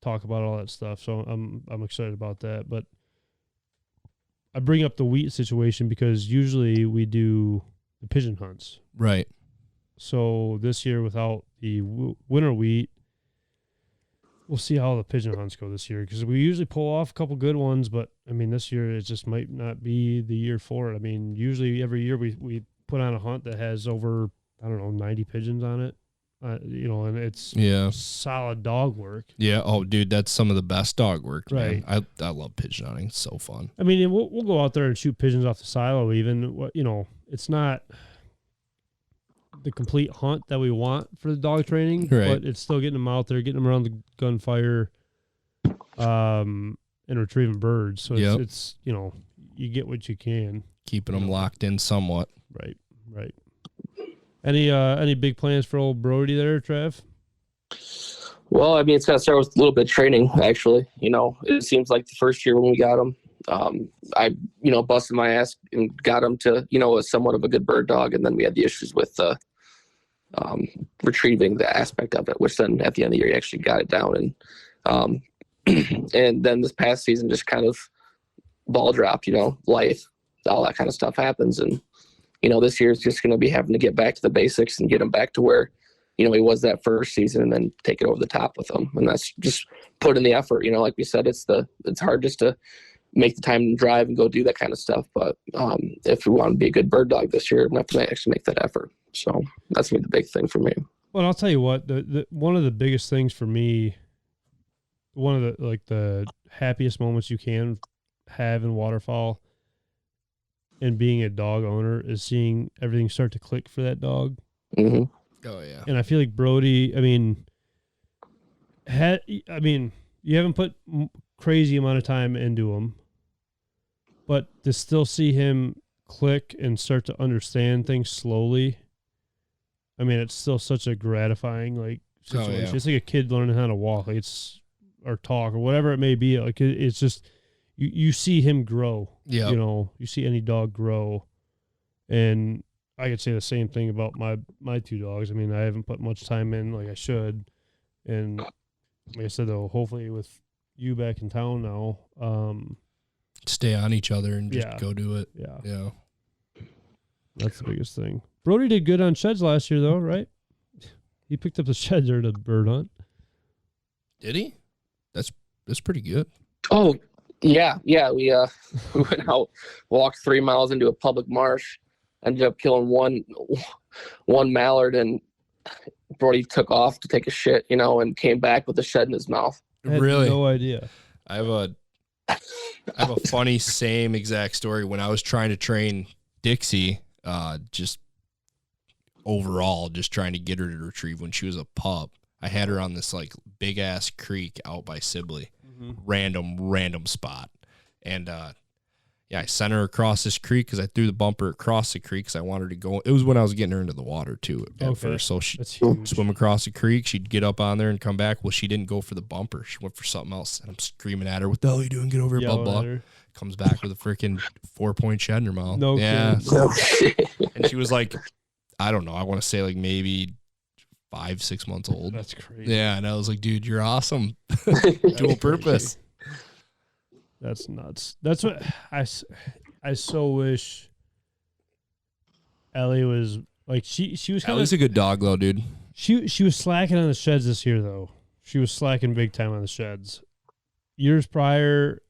Speaker 1: talk about all that stuff. So I'm excited about that. But I bring up the wheat situation because usually we do the pigeon hunts.
Speaker 2: Right.
Speaker 1: So this year without the winter wheat, we'll see how the pigeon hunts go this year because we usually pull off a couple good ones, but I mean this year it just might not be the year for it. I mean usually every year we put on a hunt that has over 90 pigeons on it, and it's solid dog work. Yeah.
Speaker 2: Oh, dude, that's some of the best dog work.
Speaker 1: Right.
Speaker 2: Man. I love pigeon hunting. It's so fun.
Speaker 1: I mean, we'll go out there and shoot pigeons off the silo. Even it's not the complete hunt that we want for the dog training,
Speaker 2: right.
Speaker 1: But it's still getting them out there, getting them around the gunfire, and retrieving birds. So it's you get what you can,
Speaker 2: keeping them locked in somewhat.
Speaker 1: Right. Any big plans for old Brody there, Trav?
Speaker 3: Well, I mean, it's got to start with a little bit of training, actually. It seems like the first year when we got him, I busted my ass and got him to, a somewhat of a good bird dog. And then we had the issues with retrieving the aspect of it, which then at the end of the year, he actually got it down. And and then this past season just kind of ball dropped, life, all that kind of stuff happens. And, this year is just going to be having to get back to the basics and get him back to where, he was that first season and then take it over the top with him. And that's just put in the effort. Like we said, it's hard just to make the time to drive and go do that kind of stuff. But if we want to be a good bird dog this year, we have to actually make that effort. So that's going to be the big thing for me.
Speaker 1: Well, I'll tell you what, the one of the biggest things for me, one of the happiest moments you can have in waterfowl and being a dog owner is seeing everything start to click for that dog.
Speaker 3: Mm-hmm.
Speaker 2: Oh yeah.
Speaker 1: And I feel like Brody, you haven't put crazy amount of time into him, but to still see him click and start to understand things slowly, it's still such a gratifying situation.
Speaker 2: Oh, yeah.
Speaker 1: It's like a kid learning how to walk, or talk or whatever it may be. It's just you see him grow.
Speaker 2: Yeah.
Speaker 1: You see any dog grow, and I could say the same thing about my two dogs. I haven't put much time in like I should, and like I said though, hopefully with you back in town now,
Speaker 2: stay on each other and just go do it. Yeah.
Speaker 1: That's the biggest thing. Brody did good on sheds last year though, right? He picked up the sheds during the bird hunt.
Speaker 2: Did he? That's pretty good.
Speaker 3: Oh yeah. We went out, walked 3 miles into a public marsh, ended up killing one mallard, and Brody took off to take a shit, and came back with a shed in his mouth.
Speaker 2: Really?
Speaker 1: No idea.
Speaker 2: I have a funny same exact story when I was trying to train Dixie, just overall, just trying to get her to retrieve when she was a pup. I had her on this big ass creek out by Sibley, random spot. And, I sent her across this creek because I threw the bumper across the creek because I wanted her to go. It was when I was getting her into the water too at first. So she'd swim across the creek. She'd get up on there and come back. Well, she didn't go for the bumper. She went for something else. And I'm screaming at her, "What the hell are you doing? Get over here, blah, blah." Comes back with a freaking 4-point shed in her mouth.
Speaker 1: No
Speaker 3: Shit.
Speaker 2: And she was I don't know. I want to say maybe 5-6 months old.
Speaker 1: That's crazy.
Speaker 2: Yeah. And I was like, dude, you're awesome. Dual purpose.
Speaker 1: That's nuts. That's what I so wish Ellie was she was kind
Speaker 2: Ellie's a good dog though, dude.
Speaker 1: She was slacking on the sheds this year though. She was slacking big time on the sheds. Years prior,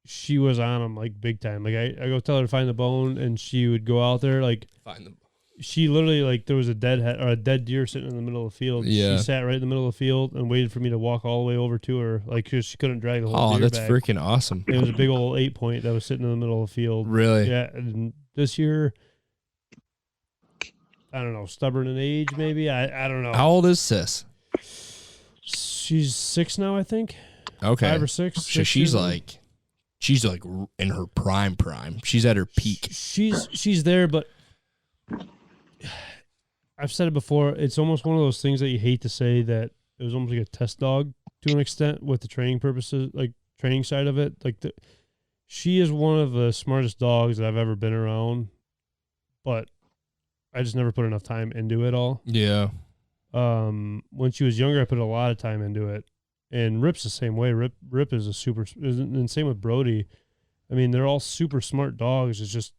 Speaker 1: she was on them big time. I go tell her to find the bone, and she would go out there
Speaker 2: find them.
Speaker 1: she literally, like, there was a dead deer sitting in the middle of the field.
Speaker 2: Yeah.
Speaker 1: She sat right in the middle of the field and waited for me to walk all the way over to her, like, 'cause she couldn't drag the whole deer
Speaker 2: that's
Speaker 1: back.
Speaker 2: freaking awesome.
Speaker 1: It was a big old 8-point that was sitting in the middle of the field.
Speaker 2: Really?
Speaker 1: Yeah. And this year, I don't know, stubborn in age, maybe. I don't know.
Speaker 2: How old is Sis?
Speaker 1: She's 6 now, I think.
Speaker 2: Okay.
Speaker 1: 5 or 6.
Speaker 2: So she's like in her prime. She's at her peak.
Speaker 1: She's there, but I've said it before. It's almost one of those things that you hate to say, that it was almost like a test dog to an extent with the training purposes, like training side of it. Like she is one of the smartest dogs that I've ever been around, but I just never put enough time into it all.
Speaker 2: Yeah.
Speaker 1: When she was younger, I put a lot of time into it. And Rip's the same way. Rip is and same with Brody. I mean, they're all super smart dogs. It's just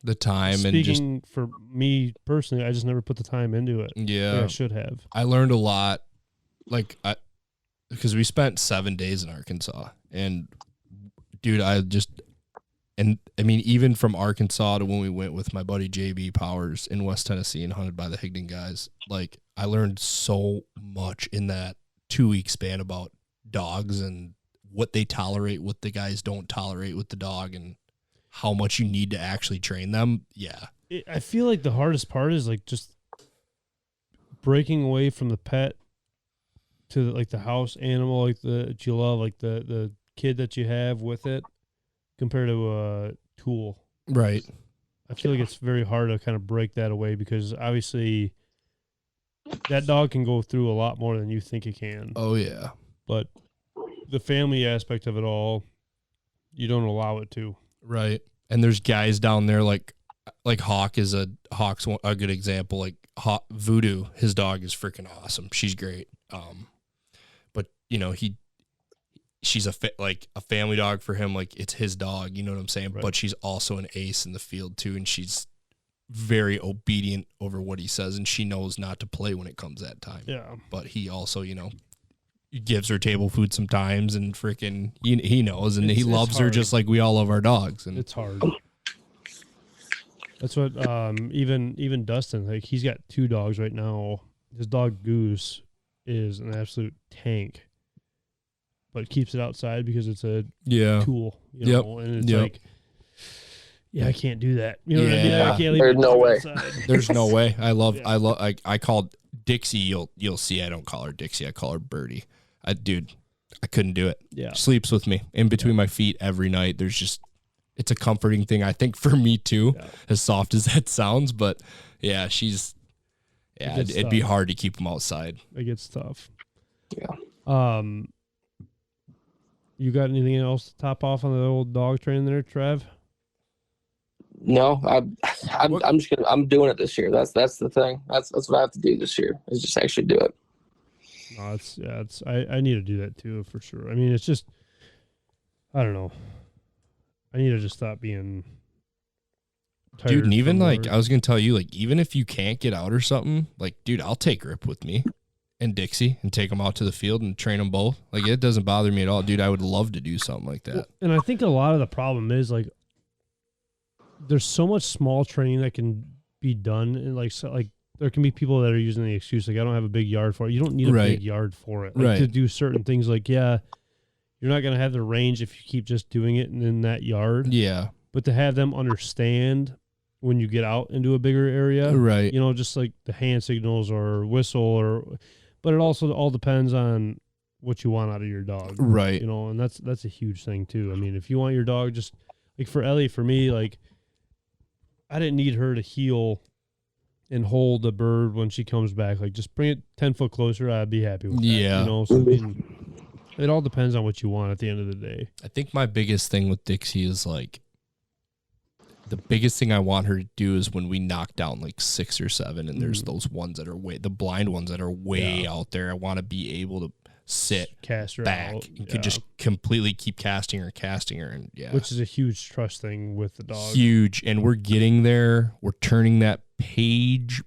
Speaker 2: the time
Speaker 1: speaking
Speaker 2: and just
Speaker 1: for me personally, I just never put the time into it.
Speaker 2: Yeah.
Speaker 1: Like I should have.
Speaker 2: I learned a lot, because we spent 7 days in Arkansas, and dude, even from Arkansas to when we went with my buddy JB Powers in West Tennessee and hunted by the Higdon guys, like, I learned so much in that 2-week span about dogs and what they tolerate, what the guys don't tolerate with the dog, and how much you need to actually train them. Yeah.
Speaker 1: I feel like the hardest part is like just breaking away from the pet to like the house animal, like that you love, like the kid that you have with it, compared to a tool.
Speaker 2: Right.
Speaker 1: I feel like it's very hard to kind of break that away, because obviously that dog can go through a lot more than you think it can.
Speaker 2: Oh, yeah.
Speaker 1: But the family aspect of it all, you don't allow it to.
Speaker 2: Right. And there's guys down there like Hawk's a good example. Like Voodoo, his dog is freaking awesome. She's great. But you know, she's a family dog for him. Like, it's his dog, you know what I'm saying?
Speaker 1: Right.
Speaker 2: But she's also an ace in the field too. And she's very obedient over what he says. And she knows not to play when it comes that time.
Speaker 1: Yeah.
Speaker 2: But he also, you know, gives her table food sometimes, and freaking he knows, and he loves her just like we all love our dogs. And
Speaker 1: it's hard. That's what even Dustin, like, he's got 2 dogs right now. His dog Goose is an absolute tank, but keeps it outside because it's a tool, you know, and it's like, yeah, I can't do that. You know what I mean? I can't leave
Speaker 3: There's no way.
Speaker 1: outside.
Speaker 2: There's no way. I called Dixie. You'll see. I don't call her Dixie. I call her Birdie. I couldn't do it.
Speaker 1: Yeah.
Speaker 2: Sleeps with me in between my feet every night. It's a comforting thing, I think, for me too, as soft as that sounds. But yeah, it'd be hard to keep them outside.
Speaker 1: It gets tough.
Speaker 3: Yeah.
Speaker 1: You got anything else to top off on the old dog training there, Trav?
Speaker 3: No, I'm doing it this year. That's the thing. That's what I have to do this year, is just actually do it.
Speaker 1: No, I need to do that too, for sure. I mean, it's just, I don't know. I need to just stop being tired.
Speaker 2: Dude, and even like, I was going to tell you, like, even if you can't get out or something, like, dude, I'll take Rip with me and Dixie and take them out to the field and train them both. Like, it doesn't bother me at all. Dude, I would love to do something like that.
Speaker 1: And I think a lot of the problem is, like, there's so much small training that can be done, and like there can be people that are using the excuse, like, I don't have a big yard for it. You don't need a big yard for it, like, to do certain things. Like, yeah, you're not going to have the range if you keep just doing it in that yard.
Speaker 2: Yeah.
Speaker 1: But to have them understand when you get out into a bigger area,
Speaker 2: right?
Speaker 1: You know, just like the hand signals or whistle, but it also all depends on what you want out of your dog,
Speaker 2: right?
Speaker 1: You know, and that's a huge thing too. I mean, if you want your dog, just like for Ellie, for me, like, I didn't need her to heel and hold the bird when she comes back. Like, just bring it 10 foot closer. I'd be happy with that.
Speaker 2: Yeah.
Speaker 1: You know, so I mean, it all depends on what you want at the end of the day.
Speaker 2: I think my biggest thing with Dixie is, like, the biggest thing I want her to do is when we knock down like 6 or 7, and there's those ones that are the blind ones that are way out there. I want to be able to sit,
Speaker 1: cast her
Speaker 2: back,
Speaker 1: out.
Speaker 2: and could just completely keep casting her, and
Speaker 1: which is a huge trust thing with the dog.
Speaker 2: Huge, and we're getting there. We're turning that page,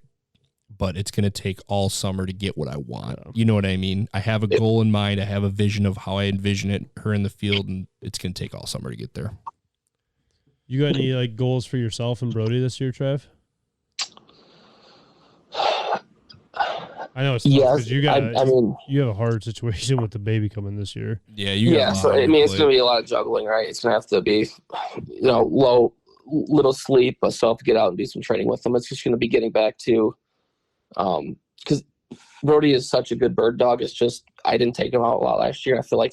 Speaker 2: but it's going to take all summer to get what I want. Yeah. You know what I mean? I have a goal in mind. I have a vision of how I envision her in the field, and it's going to take all summer to get there.
Speaker 1: You got any like goals for yourself and Brody this year, Trav? I know it's tough
Speaker 3: Yeah,
Speaker 1: because you have a hard situation with the baby coming this year.
Speaker 2: Yeah,
Speaker 3: so I mean, it's going to be a lot of juggling, right? It's going to have to be, little sleep, but still have to get out and do some training with them. It's just going to be getting back to, because Brody is such a good bird dog. It's just I didn't take him out a lot last year. I feel like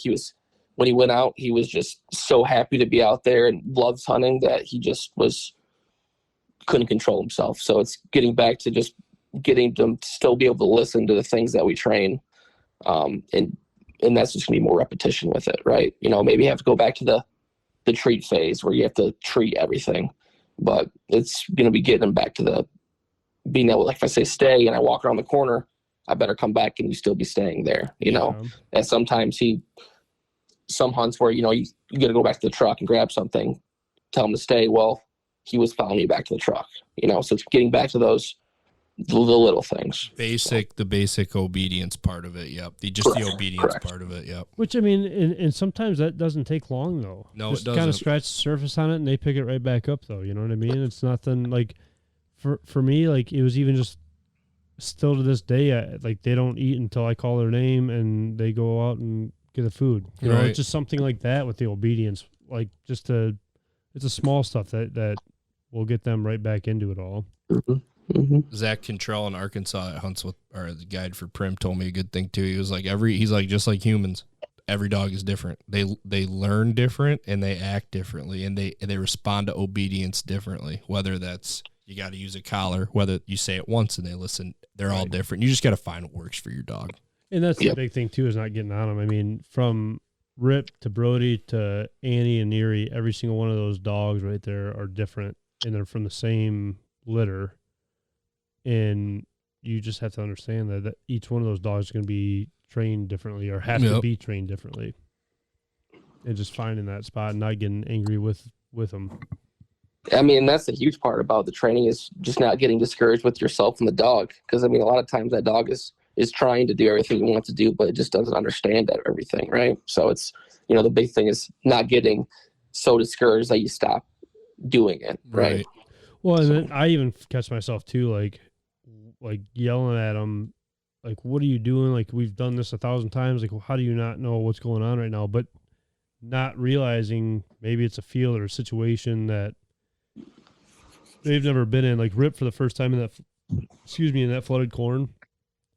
Speaker 3: when he went out, he was just so happy to be out there and loves hunting that he just couldn't control himself. So it's getting back to just getting them to still be able to listen to the things that we train. And that's just gonna be more repetition with it, right? Maybe you have to go back to the treat phase where you have to treat everything, but it's gonna be getting them back to the being able, like if I say stay and I walk around the corner, I better come back and you still be staying there, And sometimes some hunts where, you got to go back to the truck and grab something, tell him to stay. Well, he was following you back to the truck, so it's getting back to those, the little things.
Speaker 2: The basic obedience part of it. Yep. The obedience part of it. Yep.
Speaker 1: Which, I mean, and sometimes that doesn't take long though.
Speaker 2: No,
Speaker 1: just
Speaker 2: it doesn't.
Speaker 1: Kind of scratch the surface on it and they pick it right back up though. You know what I mean? It's nothing like for me, like it was even just still to this day, they don't eat until I call their name and they go out and get the food. It's just something like that with the obedience, like it's a small stuff that will get them right back into it all.
Speaker 3: Mm-hmm. Mm-hmm.
Speaker 2: Zach Cantrell in Arkansas that hunts with, or the guide for Prim told me a good thing too. He was like, he's like, just like humans, every dog is different. They learn different and they act differently and they respond to obedience differently. Whether that's, you got to use a collar, whether you say it once and they listen, they're all different. You just got to find what works for your dog.
Speaker 1: And that's the big thing too, is not getting on them. I mean, from Rip to Brody to Annie and Erie, every single one of those dogs right there are different and they're from the same litter. And you just have to understand that each one of those dogs is going to be trained differently or have to be trained differently. And just finding that spot and not getting angry with them.
Speaker 3: I mean, that's the huge part about the training is just not getting discouraged with yourself and the dog. Because, I mean, a lot of times that dog is trying to do everything you want to do, but it just doesn't understand everything, right? So it's, the big thing is not getting so discouraged that you stop doing it, right?
Speaker 1: Well, and then I even catch myself too, like yelling at them, like, what are you doing? Like, we've done this 1,000 times. Like, well, how do you not know what's going on right now? But not realizing maybe it's a field or a situation that they've never been in. Like Rip for the first time in that flooded corn.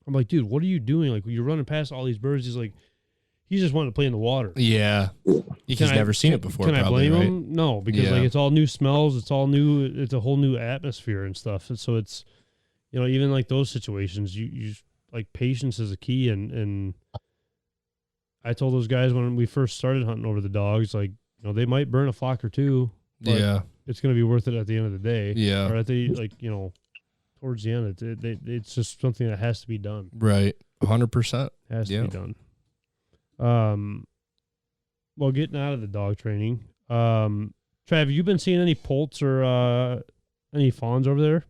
Speaker 1: I'm like, dude, what are you doing? Like, you're running past all these birds. He's just wanting to play in the water.
Speaker 2: Yeah. He's never seen it before.
Speaker 1: Can I blame him? No, because it's all new smells. It's all new. It's a whole new atmosphere and stuff. And so it's, even like those situations, you like patience is a key. And I told those guys when we first started hunting over the dogs, like, they might burn a flock or two. But it's going to be worth it at the end of the day.
Speaker 2: Yeah.
Speaker 1: Or at the, towards the end, it's just something that has to be done.
Speaker 2: Right. 100%.
Speaker 1: Has to be done. Well, getting out of the dog training, Trav, have you been seeing any poults or any fawns over there?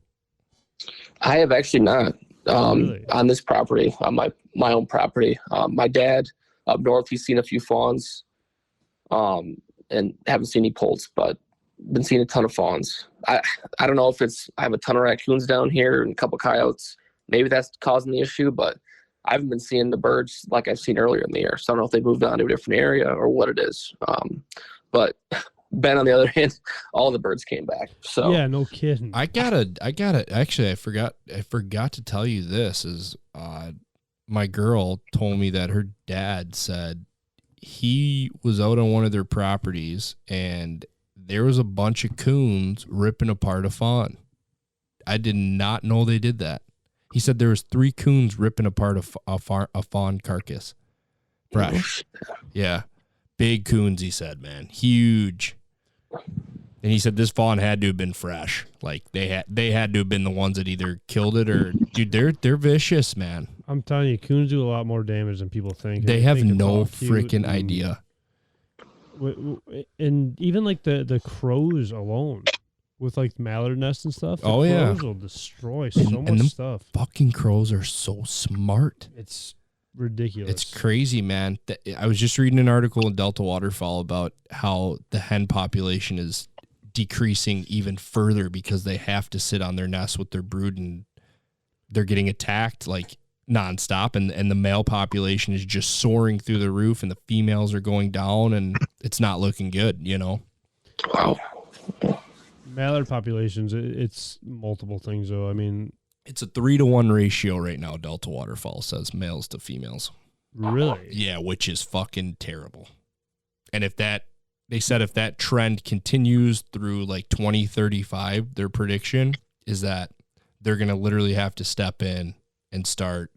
Speaker 3: I have actually not.
Speaker 1: Really?
Speaker 3: On this property, on my own property. My dad up north, he's seen a few fawns, and haven't seen any poults, but been seeing a ton of fawns. I don't know if I have a ton of raccoons down here and a couple coyotes. Maybe that's causing the issue, but I haven't been seeing the birds like I've seen earlier in the year. So I don't know if they moved on to a different area or what it is. But Ben, on the other hand, all the birds came back. So
Speaker 1: yeah, no kidding.
Speaker 2: I gotta actually, I forgot to tell you this is, my girl told me that her dad said he was out on one of their properties and there was a bunch of coons ripping apart a fawn. I did not know they did that. He said there was 3 coons ripping apart a fawn carcass. Fresh. Yeah. Big coons, he said, man. Huge. And he said this fawn had to have been fresh. Like they had to have been the ones that either killed it or dude, they're vicious, man.
Speaker 1: I'm telling you, coons do a lot more damage than people think.
Speaker 2: They have no freaking idea.
Speaker 1: And even like the crows alone with like mallard nests and stuff. The crows will destroy so much stuff.
Speaker 2: Fucking crows are so smart.
Speaker 1: It's ridiculous.
Speaker 2: It's crazy, man. I was just reading an article in Delta Waterfowl about how the hen population is decreasing even further because they have to sit on their nests with their brood and they're getting attacked like nonstop, and the male population is just soaring through the roof, and the females are going down, and it's not looking good, you know?
Speaker 3: Wow.
Speaker 1: Mallard populations, it's multiple things, though. I mean,
Speaker 2: it's a 3-to-1 ratio right now. Delta Waterfowl says males to females.
Speaker 1: Really?
Speaker 2: Yeah, which is fucking terrible. And they said if that trend continues through like 2035, their prediction is that they're going to literally have to step in and start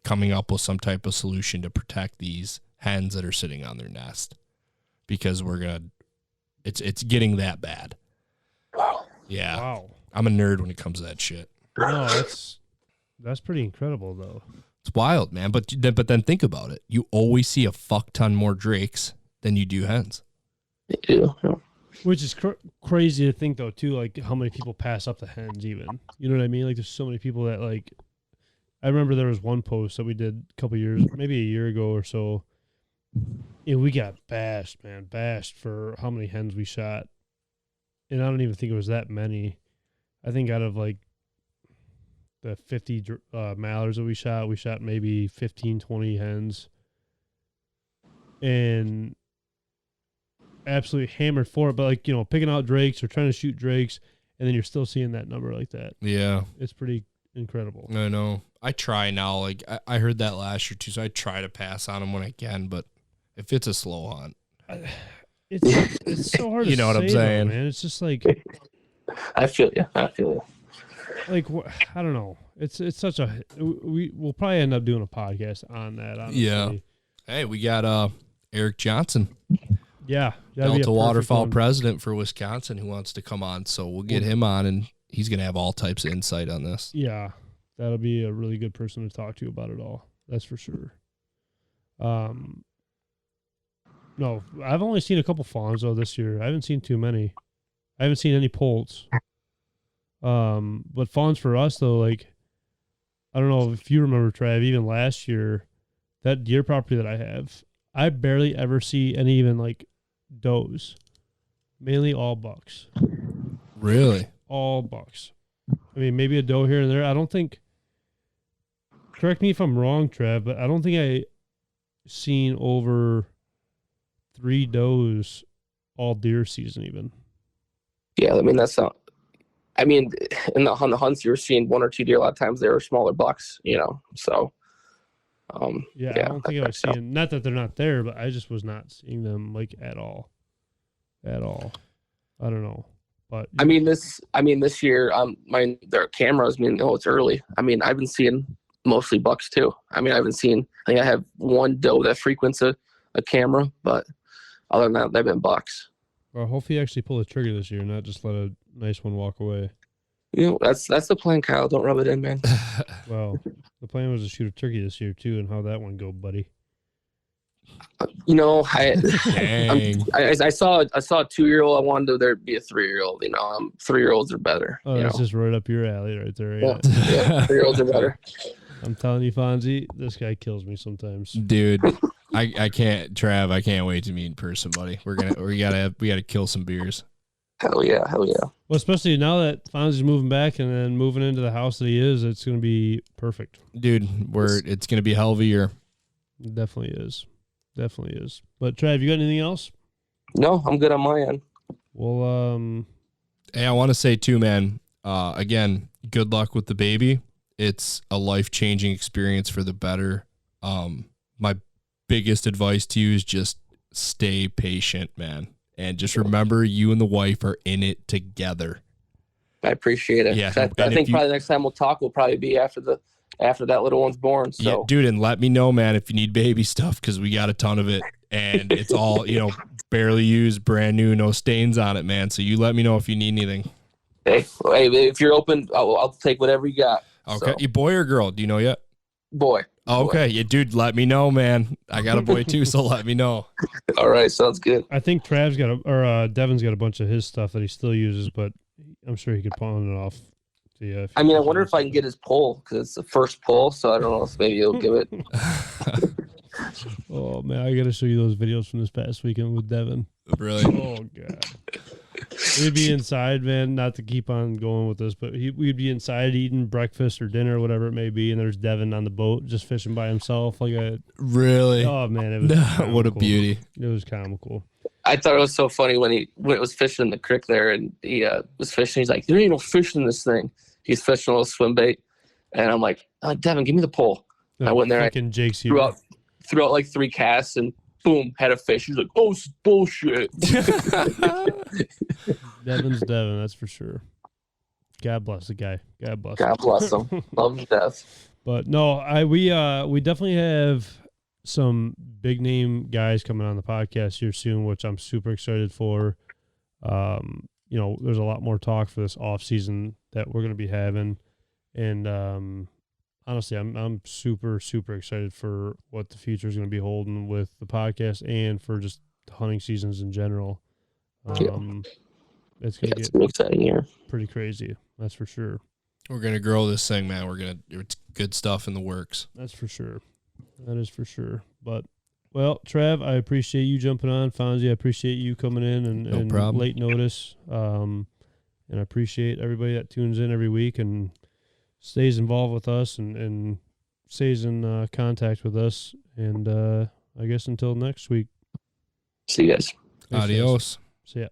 Speaker 2: coming up with some type of solution to protect these hens that are sitting on their nest, because it's getting that bad.
Speaker 3: Wow.
Speaker 2: Yeah.
Speaker 1: Wow.
Speaker 2: I'm a nerd when it comes to that shit.
Speaker 1: No, that's pretty incredible, though.
Speaker 2: It's wild, man. But then think about it. You always see a fuck ton more drakes than you do hens.
Speaker 3: They do. Yeah.
Speaker 1: Which is crazy to think, though, too, like how many people pass up the hens even. You know what I mean? Like there's so many people that, like, I remember there was one post that we did a couple years, maybe a year ago or so. And we got bashed for how many hens we shot. And I don't even think it was that many. I think out of like the 50 mallards that we shot maybe 15, 20 hens. And absolutely hammered for it. But like, you know, picking out drakes or trying to shoot drakes, and then you're still seeing that number like that.
Speaker 2: Yeah.
Speaker 1: It's pretty incredible.
Speaker 2: I know. I try now. Like I heard that last year too, so I try to pass on them when I can. But if it's a slow hunt,
Speaker 1: it's so hard.
Speaker 2: You know what I'm saying,
Speaker 1: man? It's just like
Speaker 3: I feel you.
Speaker 1: like I don't know. It's such a we'll probably end up doing a podcast on that. Honestly.
Speaker 2: Yeah. Hey, we got Eric Johnson,
Speaker 1: yeah,
Speaker 2: Delta Waterfowl president for Wisconsin, who wants to come on. So we'll get him on, and he's gonna have all types of insight on this.
Speaker 1: Yeah, that'll be a really good person to talk to about it all. That's for sure. No, I've only seen a couple fawns though this year. I haven't seen too many. I haven't seen any poults. But fawns for us though, like I don't know if you remember, Trav, even last year, that deer property that I have, I barely ever see any even like does. Mainly all bucks.
Speaker 2: Really?
Speaker 1: All bucks. I mean, maybe a doe here and there. I don't think, correct me if I'm wrong, Trav, but I don't think I seen over 3 does all deer season even.
Speaker 3: Yeah, I mean that's not. I mean, in the hunts you're seeing 1 or 2 deer. A lot of times they were smaller bucks, you know. So,
Speaker 1: yeah, I don't think I was seeing. Not that they're not there, but I just was not seeing them like at all. I don't know, but
Speaker 3: I mean this year, their cameras. I mean, it's early. I mean, I've been seeing mostly bucks too. I mean, I think I have 1 doe that frequents a camera, but other than that, they've been bucks.
Speaker 1: Well, hopefully you actually pull the trigger this year, not just let a nice one walk away.
Speaker 3: You know, that's the plan, Kyle. Don't rub it in, man.
Speaker 1: Well, the plan was to shoot a turkey this year too, and how that one go, buddy?
Speaker 3: You know, I saw a 2-year-old. I wanted there to be a 3-year-old. You know, 3-year-olds are better.
Speaker 1: Oh, that's just right up your alley, right there.
Speaker 3: Yeah, 3-year-olds are better.
Speaker 1: I'm telling you, Fonzie, this guy kills me sometimes,
Speaker 2: dude. I can't, Trav. I can't wait to meet in person, buddy. We gotta kill some beers.
Speaker 3: Hell yeah.
Speaker 1: Well, especially now that Fonzie's moving back and then moving into the house that he is, it's gonna be perfect,
Speaker 2: dude. It's gonna be a hell of a year.
Speaker 1: It definitely is. But Trav, you got anything else?
Speaker 3: No, I'm good on my end.
Speaker 1: Well,
Speaker 2: hey, I want to say too, man. Again, good luck with the baby. It's a life-changing experience for the better. My biggest advice to you is just stay patient, man. And just remember, you and the wife are in it together.
Speaker 3: I appreciate it.
Speaker 2: Yeah,
Speaker 3: I think probably the next time we'll talk will probably be after that little one's born. So,
Speaker 2: yeah, dude, and let me know, man, if you need baby stuff, because we got a ton of it, and it's all barely used, brand new, no stains on it, man. So you let me know if you need anything.
Speaker 3: Hey, if you're open, I'll take whatever you got.
Speaker 2: Okay,
Speaker 3: so.
Speaker 2: You boy or girl? Do you know yet?
Speaker 3: Boy.
Speaker 2: Okay, yeah, dude, let me know, man. I got a boy too, so let me know.
Speaker 3: All right, sounds good.
Speaker 1: I think Trav's got Devin's got a bunch of his stuff that he still uses, but I'm sure he could pawn it off to you.
Speaker 3: I mean, I wonder if I can get his pull, because it's the first pull, so I don't know if maybe he'll give it.
Speaker 1: Oh man, I got to show you those videos from this past weekend with Devin.
Speaker 2: Really?
Speaker 1: Oh god. we'd be inside, man. Not to keep on going with this, but we'd be inside eating breakfast or dinner, whatever it may be, and there's Devin on the boat just fishing by himself, like a
Speaker 2: Really?
Speaker 1: oh man, it was
Speaker 2: What a beauty.
Speaker 1: It was comical.
Speaker 3: I thought it was so funny when it was fishing in the creek there, and he was fishing. He's like, "There ain't no fish in this thing." He's fishing a little swim bait, and I'm like, "Devin, give me the pole." I went there,
Speaker 1: fucking Jake's
Speaker 3: threw out like 3 casts, and boom, had a fish. He's like, "Oh, it's bullshit."
Speaker 1: Devin's Devin, that's for sure. God bless the guy. God bless.
Speaker 3: God bless him. Love him to death.
Speaker 1: But no, we definitely have some big name guys coming on the podcast here soon, which I'm super excited for. You know, there's a lot more talk for this off season that we're going to be having, and honestly, I'm super excited for what the future is going to be holding with the podcast and for just hunting seasons in general. It's going to get
Speaker 3: an exciting year.
Speaker 1: Pretty crazy, that's for sure.
Speaker 2: We're going to grow this thing, man. It's good stuff in the works.
Speaker 1: That's for sure. That is for sure. But, well, Trav, I appreciate you jumping on. Fonzie, I appreciate you coming in and late notice. And I appreciate everybody that tunes in every week and stays involved with us and stays in contact with us. And I guess until next week.
Speaker 3: See you guys.
Speaker 2: Adios.
Speaker 1: See ya.